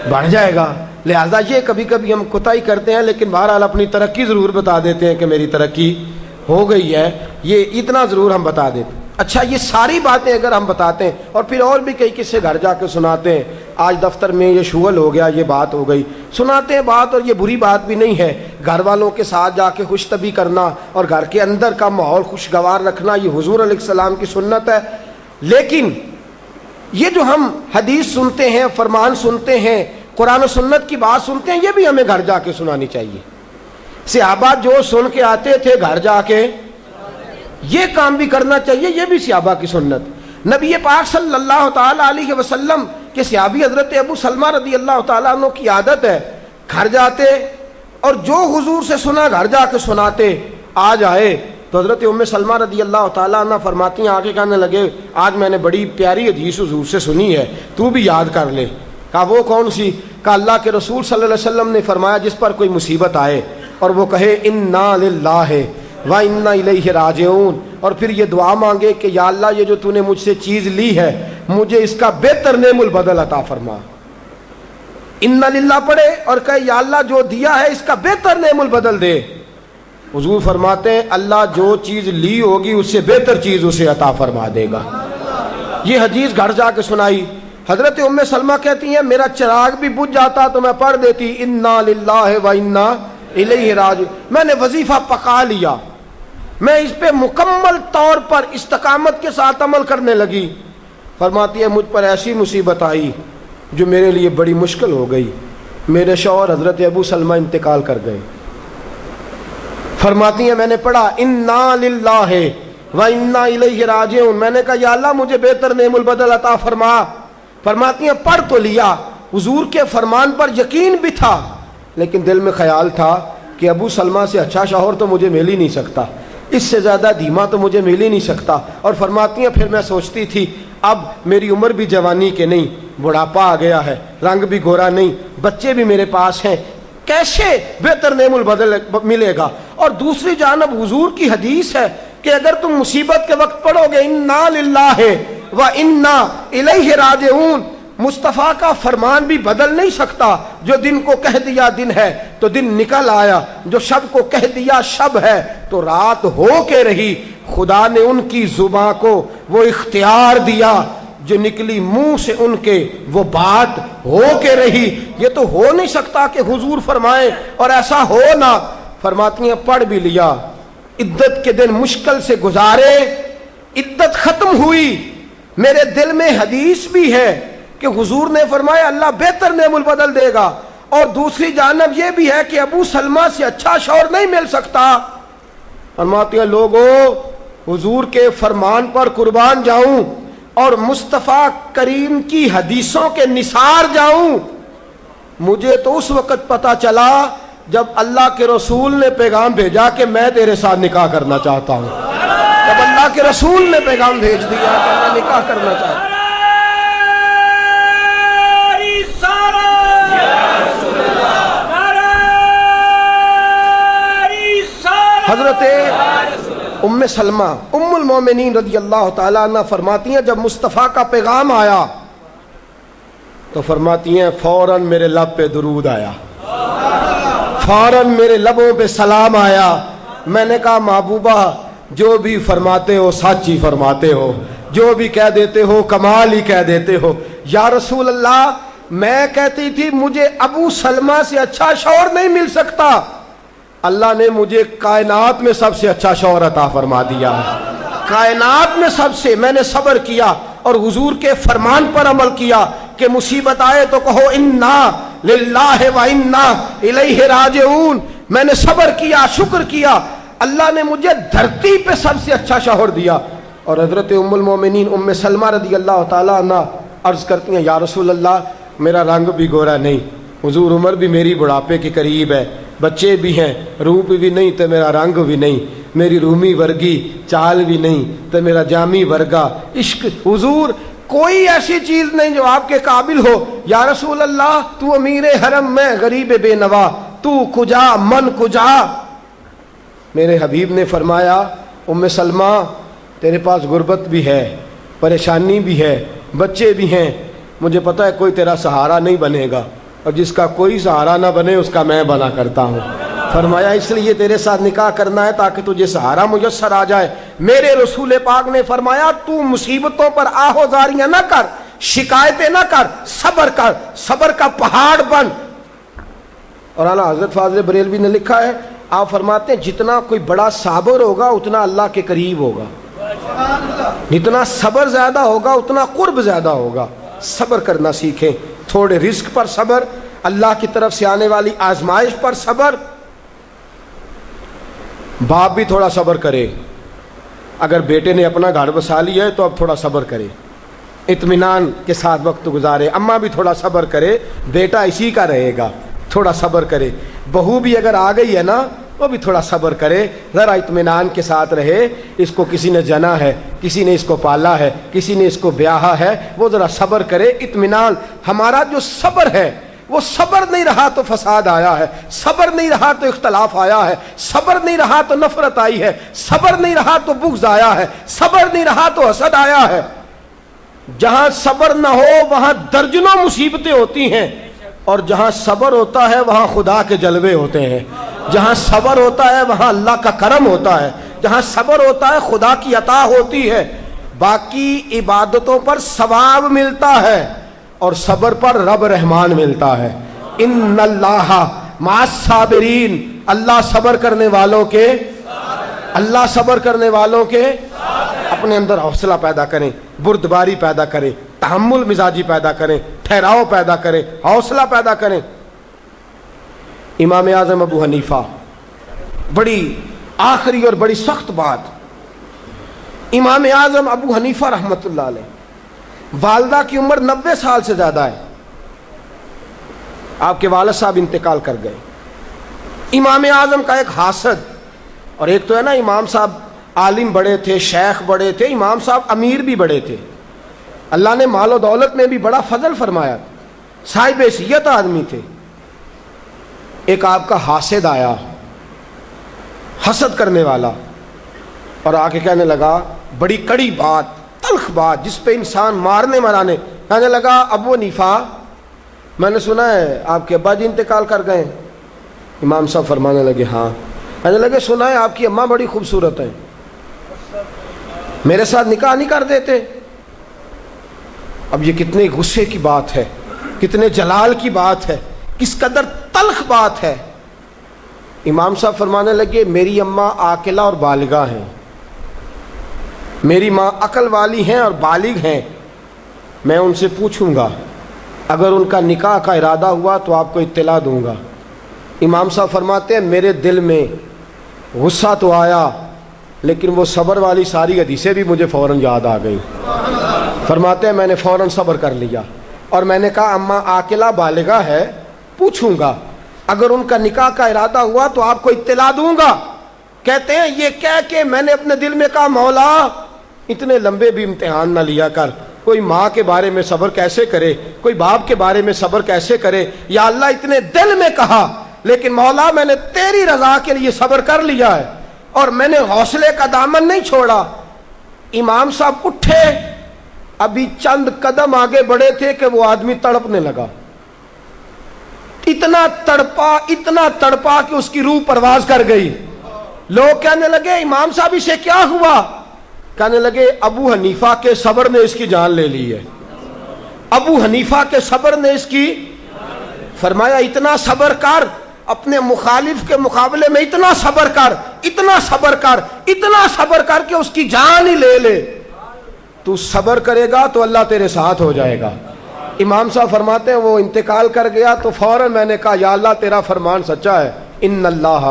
بڑھ جائے گا، لہٰذا یہ کبھی کبھی ہم کوتاہی کرتے ہیں، لیکن بہرحال اپنی ترقی ضرور بتا دیتے ہیں کہ میری ترقی ہو گئی ہے، یہ اتنا ضرور ہم بتا دیتے۔ اچھا یہ ساری باتیں اگر ہم بتاتے ہیں اور پھر اور بھی کئی قصے گھر جا کے سناتے ہیں، آج دفتر میں یہ شغل ہو گیا، یہ بات ہو گئی، سناتے ہیں بات، اور یہ بری بات بھی نہیں ہے، گھر والوں کے ساتھ جا کے خوش طبی کرنا اور گھر کے اندر کا ماحول خوشگوار رکھنا یہ حضور علیہ السلام کی سنت ہے۔ لیکن یہ جو ہم حدیث سنتے ہیں، فرمان سنتے ہیں، قرآن و سنت کی بات سنتے ہیں، یہ بھی ہمیں گھر جا کے سنانی چاہیے۔ صحابہ جو سن کے آتے تھے گھر جا کے یہ کام بھی کرنا چاہیے، یہ بھی صحابہ کی سنت۔ نبی پاک صلی اللہ تعالی علیہ وسلم کے صحابی حضرت ابو سلمہ رضی اللہ تعالیٰ عنہ کی عادت ہے گھر جاتے اور جو حضور سے سنا گھر جا کے سناتے، آج آئے تو حضرت ام سلمہ رضی اللہ تعالیٰ عنہ فرماتی ہیں، آگے کہنے لگے آج میں نے بڑی پیاری حدیث حضور سے سنی ہے، تو بھی یاد کر لے۔ کہا وہ کون سی؟ کہا اللہ کے رسول صلی اللہ علیہ وسلم نے فرمایا جس پر کوئی مصیبت آئے اور وہ کہے انا للہ وَإِنَّا إِلَيْهِ راجعون، اور پھر یہ دعا مانگے کہ یا اللہ یہ جو تو نے مجھ سے چیز لی ہے مجھے اس کا بہتر نعم البدل عطا فرما۔ اِنَّا لِلَّہ پڑھے اور کہے یا اللہ جو دیا ہے اس کا بہتر نعم البدل دے۔ حضور فرماتے ہیں اللہ جو چیز لی ہوگی اس سے بہتر چیز اسے عطا فرما دے گا۔ یہ حدیث گھر جا کے سنائی۔ حضرت ام سلمہ کہتی ہیں میرا چراغ بھی بجھ جاتا تو میں پڑھ دیتی اِنَّا لِلَّهِ وَإِنَّا إِلَيْهِ راجعون۔ میں نے وظیفہ پکا لیا، میں اس پہ مکمل طور پر استقامت کے ساتھ عمل کرنے لگی۔ فرماتی ہے مجھ پر ایسی مصیبت آئی جو میرے لیے بڑی مشکل ہو گئی، میرے شوہر حضرت ابو سلمہ انتقال کر گئے۔ فرماتی ہیں میں نے پڑھا انا للہ و انا الیہ راجعون، میں نے کہا یا اللہ مجھے بہتر نعم البدل عطا فرما۔ فرماتی ہیں پڑھ تو لیا، حضور کے فرمان پر یقین بھی تھا، لیکن دل میں خیال تھا کہ ابو سلمہ سے اچھا شوہر تو مجھے مل ہی نہیں سکتا، اس سے زیادہ دھیما تو مجھے مل ہی نہیں سکتا۔ اور فرماتی ہیں پھر میں سوچتی تھی اب میری عمر بھی جوانی کے نہیں، بڑھاپا آ گیا ہے، رنگ بھی گورا نہیں، بچے بھی میرے پاس ہیں، کیسے بہتر نعم البدل ملے گا؟ اور دوسری جانب حضور کی حدیث ہے کہ اگر تم مصیبت کے وقت پڑھو گے انا للہ و انا الیہ راجعون، مصطفیٰ کا فرمان بھی بدل نہیں سکتا، جو دن کو کہہ دیا دن ہے تو دن نکل آیا، جو شب کو کہہ دیا شب ہے تو رات ہو کے رہی۔ خدا نے ان کی زبان کو وہ اختیار دیا، جو نکلی منہ سے ان کے وہ بات ہو کے رہی۔ یہ تو ہو نہیں سکتا کہ حضور فرمائے اور ایسا ہو نہ۔ فرماتی ہیں پڑھ بھی لیا، عدت کے دن مشکل سے گزارے، عدت ختم ہوئی، میرے دل میں حدیث بھی ہے کہ حضور نے فرمایا اللہ بہتر نعم البدل دے گا، اور دوسری جانب یہ بھی ہے کہ ابو سلمہ سے اچھا شوہر نہیں مل سکتا۔ فرماتی ہیں لوگوں حضور کے فرمان پر قربان جاؤں اور مصطفیٰ کریم کی حدیثوں کے نثار جاؤں۔ مجھے تو اس وقت پتا چلا جب اللہ کے رسول نے پیغام بھیجا کہ میں تیرے ساتھ نکاح کرنا چاہتا ہوں، جب اللہ کے رسول نے پیغام بھیج دیا کہ میں نکاح کرنا چاہتا ہوں۔ حضرت ام سلمہ ام المومنین رضی اللہ تعالیٰ عنہ فرماتی ہیں جب مصطفیٰ کا پیغام آیا تو فرماتی ہیں فوراً میرے لب پہ درود آیا، فوراً میرے لبوں پہ سلام آیا۔ میں نے کہا محبوبہ جو بھی فرماتے ہو سچ ہی فرماتے ہو، جو بھی کہہ دیتے ہو کمال ہی کہہ دیتے ہو۔ یا رسول اللہ میں کہتی تھی مجھے ابو سلمہ سے اچھا شوہر نہیں مل سکتا، اللہ نے مجھے کائنات میں سب سے اچھا شوہر عطا فرما دیا ہے، کائنات میں سب سے۔ میں نے صبر کیا اور حضور کے فرمان پر عمل کیا کہ مصیبت آئے تو کہو انا للہ و انا الیہ راجعون۔ میں نے صبر کیا، شکر کیا، اللہ نے مجھے دھرتی پہ سب سے اچھا شوہر دیا۔ اور حضرت ام المومنین ام سلمہ رضی اللہ تعالیٰ عنہ عرض کرتی ہیں یا رسول اللہ میرا رنگ بھی گورا نہیں، حضور عمر بھی میری بڑھاپے کے قریب ہے، بچے بھی ہیں، روپ بھی نہیں تو میرا رنگ بھی نہیں، میری رومی ورگی چال بھی نہیں تو میرا جامی ورگا عشق، حضور کوئی ایسی چیز نہیں جو آپ کے قابل ہو۔ یا رسول اللہ تو امیر حرم میں غریب بے نوا، تو کجا من کجا۔ میرے حبیب نے فرمایا ام سلمہ تیرے پاس غربت بھی ہے، پریشانی بھی ہے، بچے بھی ہیں، مجھے پتا ہے کوئی تیرا سہارا نہیں بنے گا، اور جس کا کوئی سہارا نہ بنے اس کا میں بنا کرتا ہوں۔ فرمایا اس لیے تیرے ساتھ نکاح کرنا ہے تاکہ تجھے سہارا میسر آ جائے۔ میرے رسول پاک نے فرمایا تو مصیبتوں پر آہوازاریاں نہ کر، شکایتیں نہ کر، صبر کر، صبر کا پہاڑ بن۔ اور اعلیٰ حضرت فاضل بریلوی نے لکھا ہے، آپ فرماتے ہیں جتنا کوئی بڑا صابر ہوگا اتنا اللہ کے قریب ہوگا، جتنا صبر زیادہ ہوگا اتنا قرب زیادہ ہوگا۔ صبر کرنا سیکھیں، تھوڑے رزق پر صبر، اللہ کی طرف سے آنے والی آزمائش پر صبر۔ باپ بھی تھوڑا صبر کرے، اگر بیٹے نے اپنا گھر بسا لیا ہے تو اب تھوڑا صبر کرے، اطمینان کے ساتھ وقت گزارے۔ اماں بھی تھوڑا صبر کرے، بیٹا اسی کا رہے گا، تھوڑا صبر کرے۔ بہو بھی اگر آ گئی ہے نا وہ بھی تھوڑا صبر کرے، ذرا اطمینان کے ساتھ رہے۔ اس کو کسی نے جنا ہے، کسی نے اس کو پالا ہے، کسی نے اس کو بیاہا ہے، وہ ذرا صبر کرے، اطمینان۔ ہمارا جو صبر ہے وہ صبر نہیں رہا تو فساد آیا ہے، صبر نہیں رہا تو اختلاف آیا ہے، صبر نہیں رہا تو نفرت آئی ہے، صبر نہیں رہا تو بغض آیا ہے، صبر نہیں رہا تو حسد آیا ہے۔ جہاں صبر نہ ہو وہاں درجنوں مصیبتیں ہوتی ہیں، اور جہاں صبر ہوتا ہے وہاں خدا کے جلوے ہوتے ہیں، جہاں صبر ہوتا ہے وہاں اللہ کا کرم ہوتا ہے، جہاں صبر ہوتا ہے خدا کی عطا ہوتی ہے۔ باقی عبادتوں پر ثواب ملتا ہے اور صبر پر رب رحمان ملتا ہے۔ ان اللہ مع الصابرین، اللہ صبر کرنے والوں کے، اللہ صبر کرنے والوں کے اپنے اندر حوصلہ پیدا کریں، بردباری پیدا کریں، تحمل مزاجی پیدا کریں، ٹھہراؤ پیدا کریں، حوصلہ پیدا کریں۔ امام اعظم ابو حنیفہ بڑی آخری اور بڑی سخت بات، امام اعظم ابو حنیفہ رحمۃ اللہ علیہ، والدہ کی عمر 90 سال سے زیادہ ہے، آپ کے والد صاحب انتقال کر گئے۔ امام اعظم کا ایک حاسد، اور ایک تو ہے نا امام صاحب عالم بڑے تھے، شیخ بڑے تھے، امام صاحب امیر بھی بڑے تھے، اللہ نے مال و دولت میں بھی بڑا فضل فرمایا، صاحب حیثیت آدمی تھے۔ ایک آپ کا حاسد آیا، حسد کرنے والا، اور آ کے کہنے لگا بڑی کڑی بات، تلخ بات جس پہ انسان مارنے مرانے، کہنے لگا ابو حنیفہ میں نے سنا ہے آپ کے ابا جی انتقال کر گئے۔ امام صاحب فرمانے لگے ہاں۔ کہنے لگے سنا ہے آپ کی اماں بڑی خوبصورت ہے، میرے ساتھ نکاح نہیں کر دیتے؟ اب یہ کتنے غصے کی بات ہے، کتنے جلال کی بات ہے، کس قدر تلخ بات ہے۔ امام صاحب فرمانے لگے میری اماں عاقلہ اور بالغہ ہیں، میری ماں عقل والی ہیں اور بالغ ہیں، میں ان سے پوچھوں گا، اگر ان کا نکاح کا ارادہ ہوا تو آپ کو اطلاع دوں گا۔ امام صاحب فرماتے ہیں میرے دل میں غصہ تو آیا، لیکن وہ صبر والی ساری حدیثیں بھی مجھے فوراً یاد آ گئی۔ فرماتے ہیں میں نے فوراً صبر کر لیا، اور میں نے کہا اماں عاقلہ بالغہ ہے، پوچھوں گا، اگر ان کا نکاح کا ارادہ ہوا تو آپ کو اطلاع دوں گا۔ کہتے ہیں یہ کہہ کے میں نے اپنے دل میں کہا مولا اتنے لمبے بھی امتحان نہ لیا کر، کوئی ماں کے بارے میں صبر کیسے کرے، کوئی باپ کے بارے میں صبر کیسے کرے، یا اللہ اتنے دل میں کہا، لیکن مولا میں نے تیری رضا کے لیے صبر کر لیا ہے، اور میں نے حوصلے کا دامن نہیں چھوڑا۔ امام صاحب اٹھے، ابھی چند قدم آگے بڑھے تھے کہ وہ آدمی تڑپنے لگا، اتنا تڑپا کہ اس کی روح پرواز کر گئی۔ لوگ کہنے لگے امام صاحب اسے کیا ہوا؟ کہنے لگے ابو حنیفہ کے صبر نے اس کی جان لے لی ہے، ابو حنیفہ کے صبر نے اس کی، فرمایا اتنا صبر کر، اپنے مخالف کے مقابلے میں اتنا صبر کر، اتنا صبر کر، اتنا صبر کر کہ اس کی جان ہی لے لے۔ تو صبر کرے گا تو اللہ تیرے ساتھ ہو جائے گا۔ امام صاحب فرماتے ہیں وہ انتقال کر گیا تو فوراً میں نے کہا یا اللہ تیرا فرمان سچا ہے، ان اللہ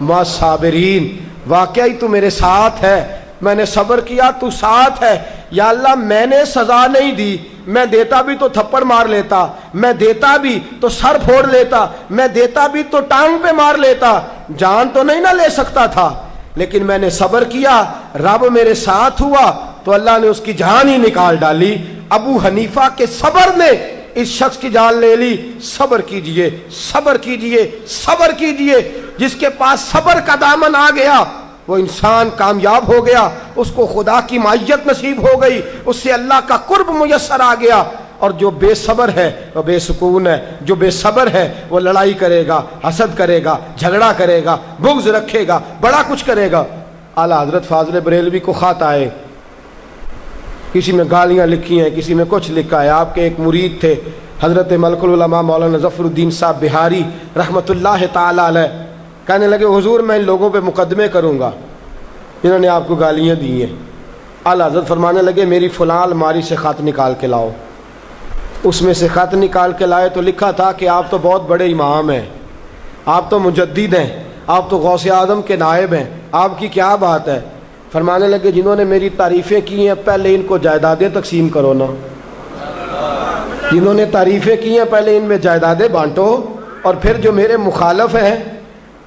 مع الصابرین، واقعی تو میرے ساتھ ہے، میں نے صبر کیا تو ساتھ ہے۔ یا اللہ میں نے سزا نہیں دی، میں دیتا بھی تو تھپڑ مار لیتا، میں دیتا بھی تو سر پھوڑ لیتا، میں دیتا بھی تو ٹانگ پہ مار لیتا، جان تو نہیں نہ لے سکتا تھا، لیکن میں نے صبر کیا، رب میرے ساتھ ہوا تو اللہ نے اس کی جان ہی نکال ڈالی۔ ابو حنیفہ کے صبر نے اس شخص کی جان لے لی۔ صبر کیجئے، صبر کیجئے، صبر کیجئے، جس کے پاس صبر کا دامن آ گیا وہ انسان کامیاب ہو گیا، اس کو خدا کی معیت نصیب ہو گئی، اس سے اللہ کا قرب میسر آ گیا۔ اور جو بے صبر ہے وہ بے سکون ہے، جو بے صبر ہے وہ لڑائی کرے گا، حسد کرے گا، جھگڑا کرے گا، بغض رکھے گا، بڑا کچھ کرے گا۔ اعلیٰ حضرت فاضل بریلوی کو خط آئے، کسی میں گالیاں لکھی ہیں، کسی میں کچھ لکھا ہے۔ آپ کے ایک مرید تھے حضرت ملک العلماء مولانا ظفر الدین صاحب بہاری رحمۃ اللہ تعالی علیہ، کہنے لگے حضور میں ان لوگوں پہ مقدمے کروں گا جنہوں نے آپ کو گالیاں دی ہیں۔ اعلیٰ حضرت فرمانے لگے میری فلاں الماری سے خط نکال کے لاؤ۔ اس میں سے خط نکال کے لائے تو لکھا تھا کہ آپ تو بہت بڑے امام ہیں، آپ تو مجدد ہیں، آپ تو غوث اعظم کے نائب ہیں، آپ کی کیا بات ہے؟ فرمانے لگے جنہوں نے میری تعریفیں کی ہیں پہلے ان کو جائیدادیں تقسیم کرو نا، جنہوں نے تعریفیں کی ہیں پہلے ان میں جائیدادیں بانٹو، اور پھر جو میرے مخالف ہیں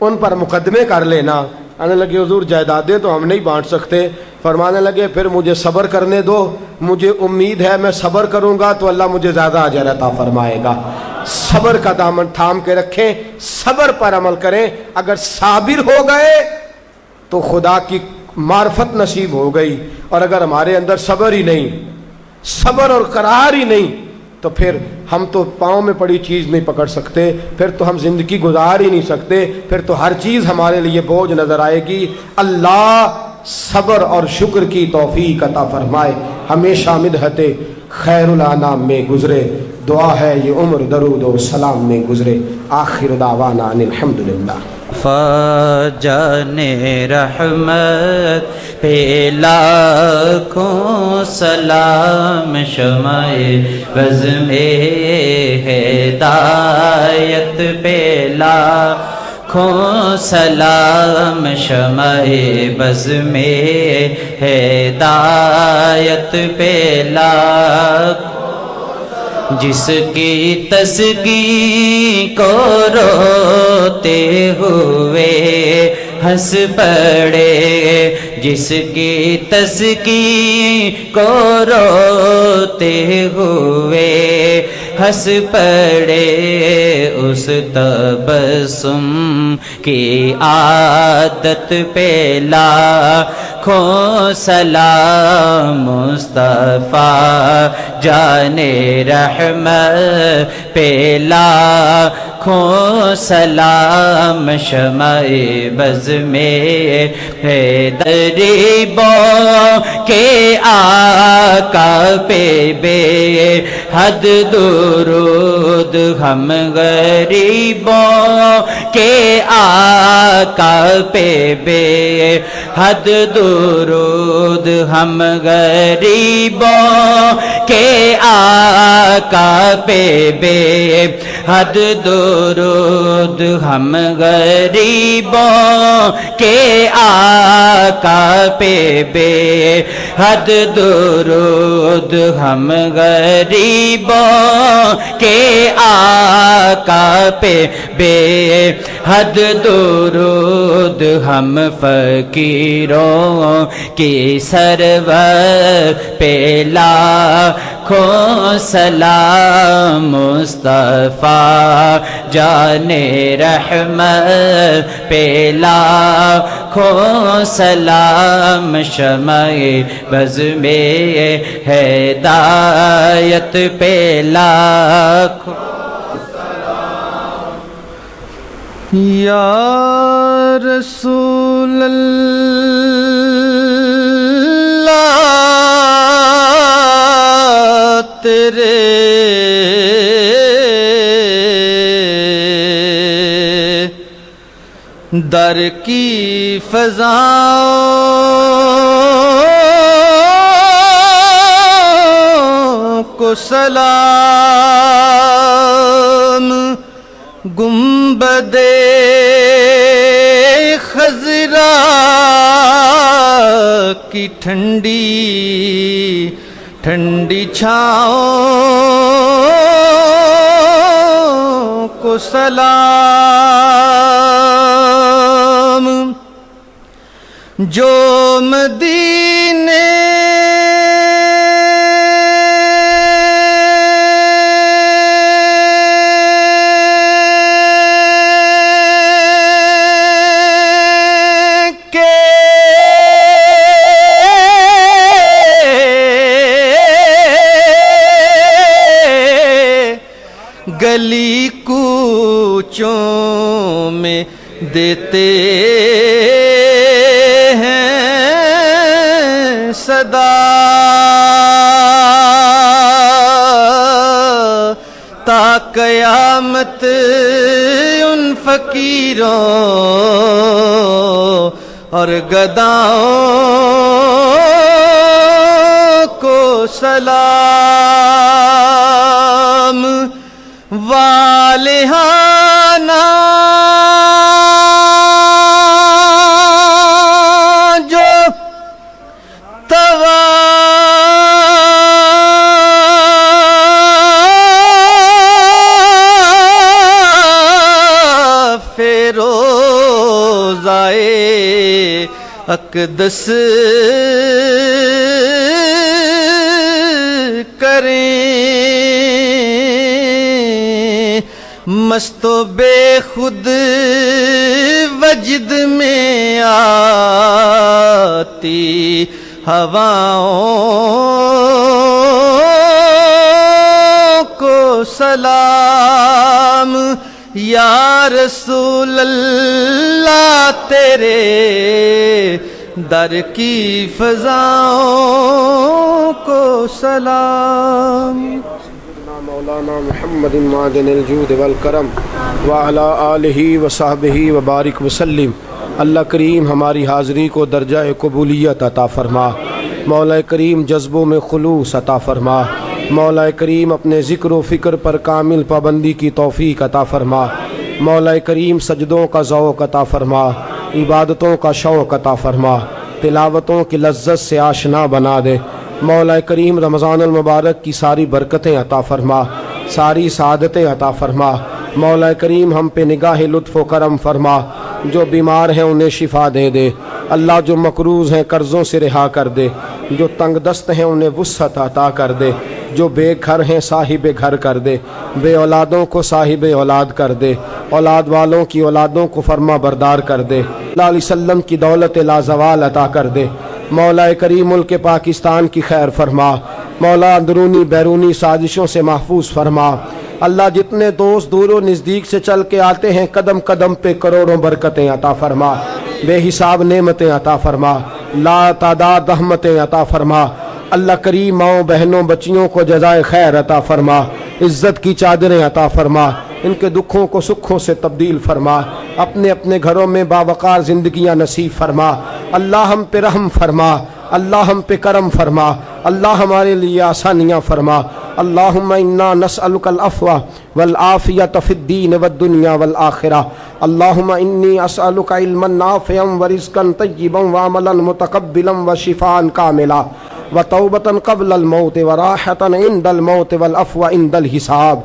ان پر مقدمے کر لینا۔ آنے لگے حضور جائیدادیں تو ہم نہیں بانٹ سکتے۔ فرمانے لگے پھر مجھے صبر کرنے دو، مجھے امید ہے میں صبر کروں گا تو اللہ مجھے زیادہ اجر عطا فرمائے گا۔ صبر کا دامن تھام کے رکھیں، صبر پر عمل کریں، اگر صابر ہو گئے تو خدا کی معرفت نصیب ہو گئی، اور اگر ہمارے اندر صبر ہی نہیں، صبر اور قرار ہی نہیں، تو پھر ہم تو پاؤں میں پڑی چیز نہیں پکڑ سکتے، پھر تو ہم زندگی گزار ہی نہیں سکتے، پھر تو ہر چیز ہمارے لیے بوجھ نظر آئے گی۔ اللہ صبر اور شکر کی توفیق عطا فرمائے، ہمیشہ مدحت خیر الانام میں گزرے، دعا ہے یہ عمر درود و سلام میں گزرے۔ آخر دعوانا ان الحمدللہ۔ فاجان رحمت پہ لاکھوں سلام، شمع بزم ہدایت پہ لاکھوں کھو سلام شمع بز میں ہدایت پہ لاکھ جس کی تسکین کو روتے ہوئے ہنس پڑے جس کی تسکین کو روتے ہوئے ہنس پڑے اس تبسم کی عادت پہ لاکھوں سلام مصطفیٰ جان رحمت پہ لاکھوں سلام شمع بز میں غریبوں کے آقا پہ بے حد درود ہم غریبوں کے آقا پہ بے حد درود ہم غریبوں کے آقا پہ بے حد درود ہم غریبوں کے آقا پہ بے حد درود ہم غریبوں کے آقا پہ بے حد درود ہم فقیروں کی سرور پہ لاکھوں سلام مصطفیٰ جان رحمت پہ لاکھوں سلام شمع بز میں ہدایت پہ لاکھوں یا رسول اللہ تیرے در کی فضاؤں کو سلام گنبد خضرا کی ٹھنڈی ٹھنڈی چھاؤں کو سلام جو مدینے گلی کوچوں میں دیتے ہیں صدا تا قیامت ان فقیروں اور گداؤں کو سلام والہانہ جو طواف روضائے اقدس کریں مست و بے خود وجد میں آتی ہواؤں کو سلام یا رسول اللہ تیرے در کی فضاؤں کو سلام مولانا محمد معدن الجود والکرم وعلی آلہ وصحبہ وبارک وسلم۔ اللہ کریم ہماری حاضری کو درجہ قبولیت عطا فرما، مولا کریم جذبوں میں خلوص عطا فرما، مولا کریم اپنے ذکر و فکر پر کامل پابندی کی توفیق عطا فرما، مولا کریم سجدوں کا ذوق عطا فرما، عبادتوں کا شوق عطا فرما، تلاوتوں کی لذت سے آشنا بنا دے۔ مولا کریم رمضان المبارک کی ساری برکتیں عطا فرما، ساری سعادتیں عطا فرما۔ مولا کریم ہم پہ نگاہ لطف و کرم فرما، جو بیمار ہیں انہیں شفا دے دے۔ اللہ جو مقروض ہیں قرضوں سے رہا کر دے، جو تنگ دست ہیں انہیں وسعت عطا کر دے، جو بے گھر ہیں صاحب گھر کر دے، بے اولادوں کو صاحب اولاد کر دے، اولاد والوں کی اولادوں کو فرما بردار کر دے۔ اللہ علیہ وسلم کی دولت لازوال عطا کر دے۔ مولا کریم ملک پاکستان کی خیر فرما، مولا اندرونی بیرونی سازشوں سے محفوظ فرما۔ اللہ جتنے دوست دور و نزدیک سے چل کے آتے ہیں قدم قدم پہ کروڑوں برکتیں عطا فرما، بے حساب نعمتیں عطا فرما، لا تعداد رحمتیں عطا فرما۔ اللہ کریم ماؤں بہنوں بچیوں کو جزائے خیر عطا فرما، عزت کی چادریں عطا فرما، ان کے دکھوں کو سکھوں سے تبدیل فرما، اپنے اپنے گھروں میں باوقار زندگیاں نصیب فرما۔ اللہ ہم پہ رحم فرما، اللہ ہم پہ کرم فرما، اللہ ہمارے لیے آسانیاں فرما۔ اللہم انا نسألک العفو والعافیۃ فی الدین والدنیا والآخرہ۔ اللہم انی اسألک علما نافعا ورزقا طیبا وعملا متقبلا وشفاء کاملا وتوبۃ قبل الموت وراحۃ عند الموت والعفو عند الحساب۔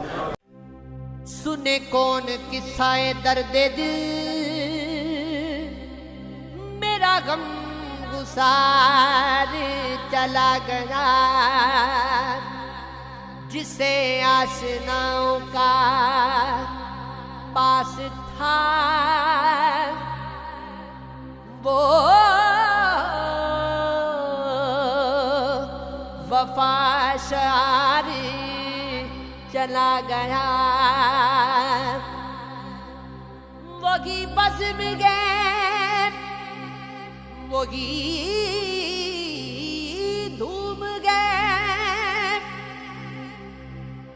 سنے کون قصہ درد دل، میرا غم گسار چلا گیا، جسے آشناؤں کا پاس تھا وہ وفا شاری چلا گیا، وہی بزم گئے وہی دھوم گئے،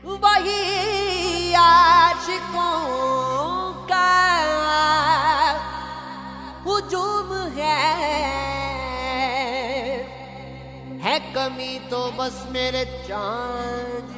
وہی عاشقوں کا ہجوم ہے کمی تو بس میرے چاند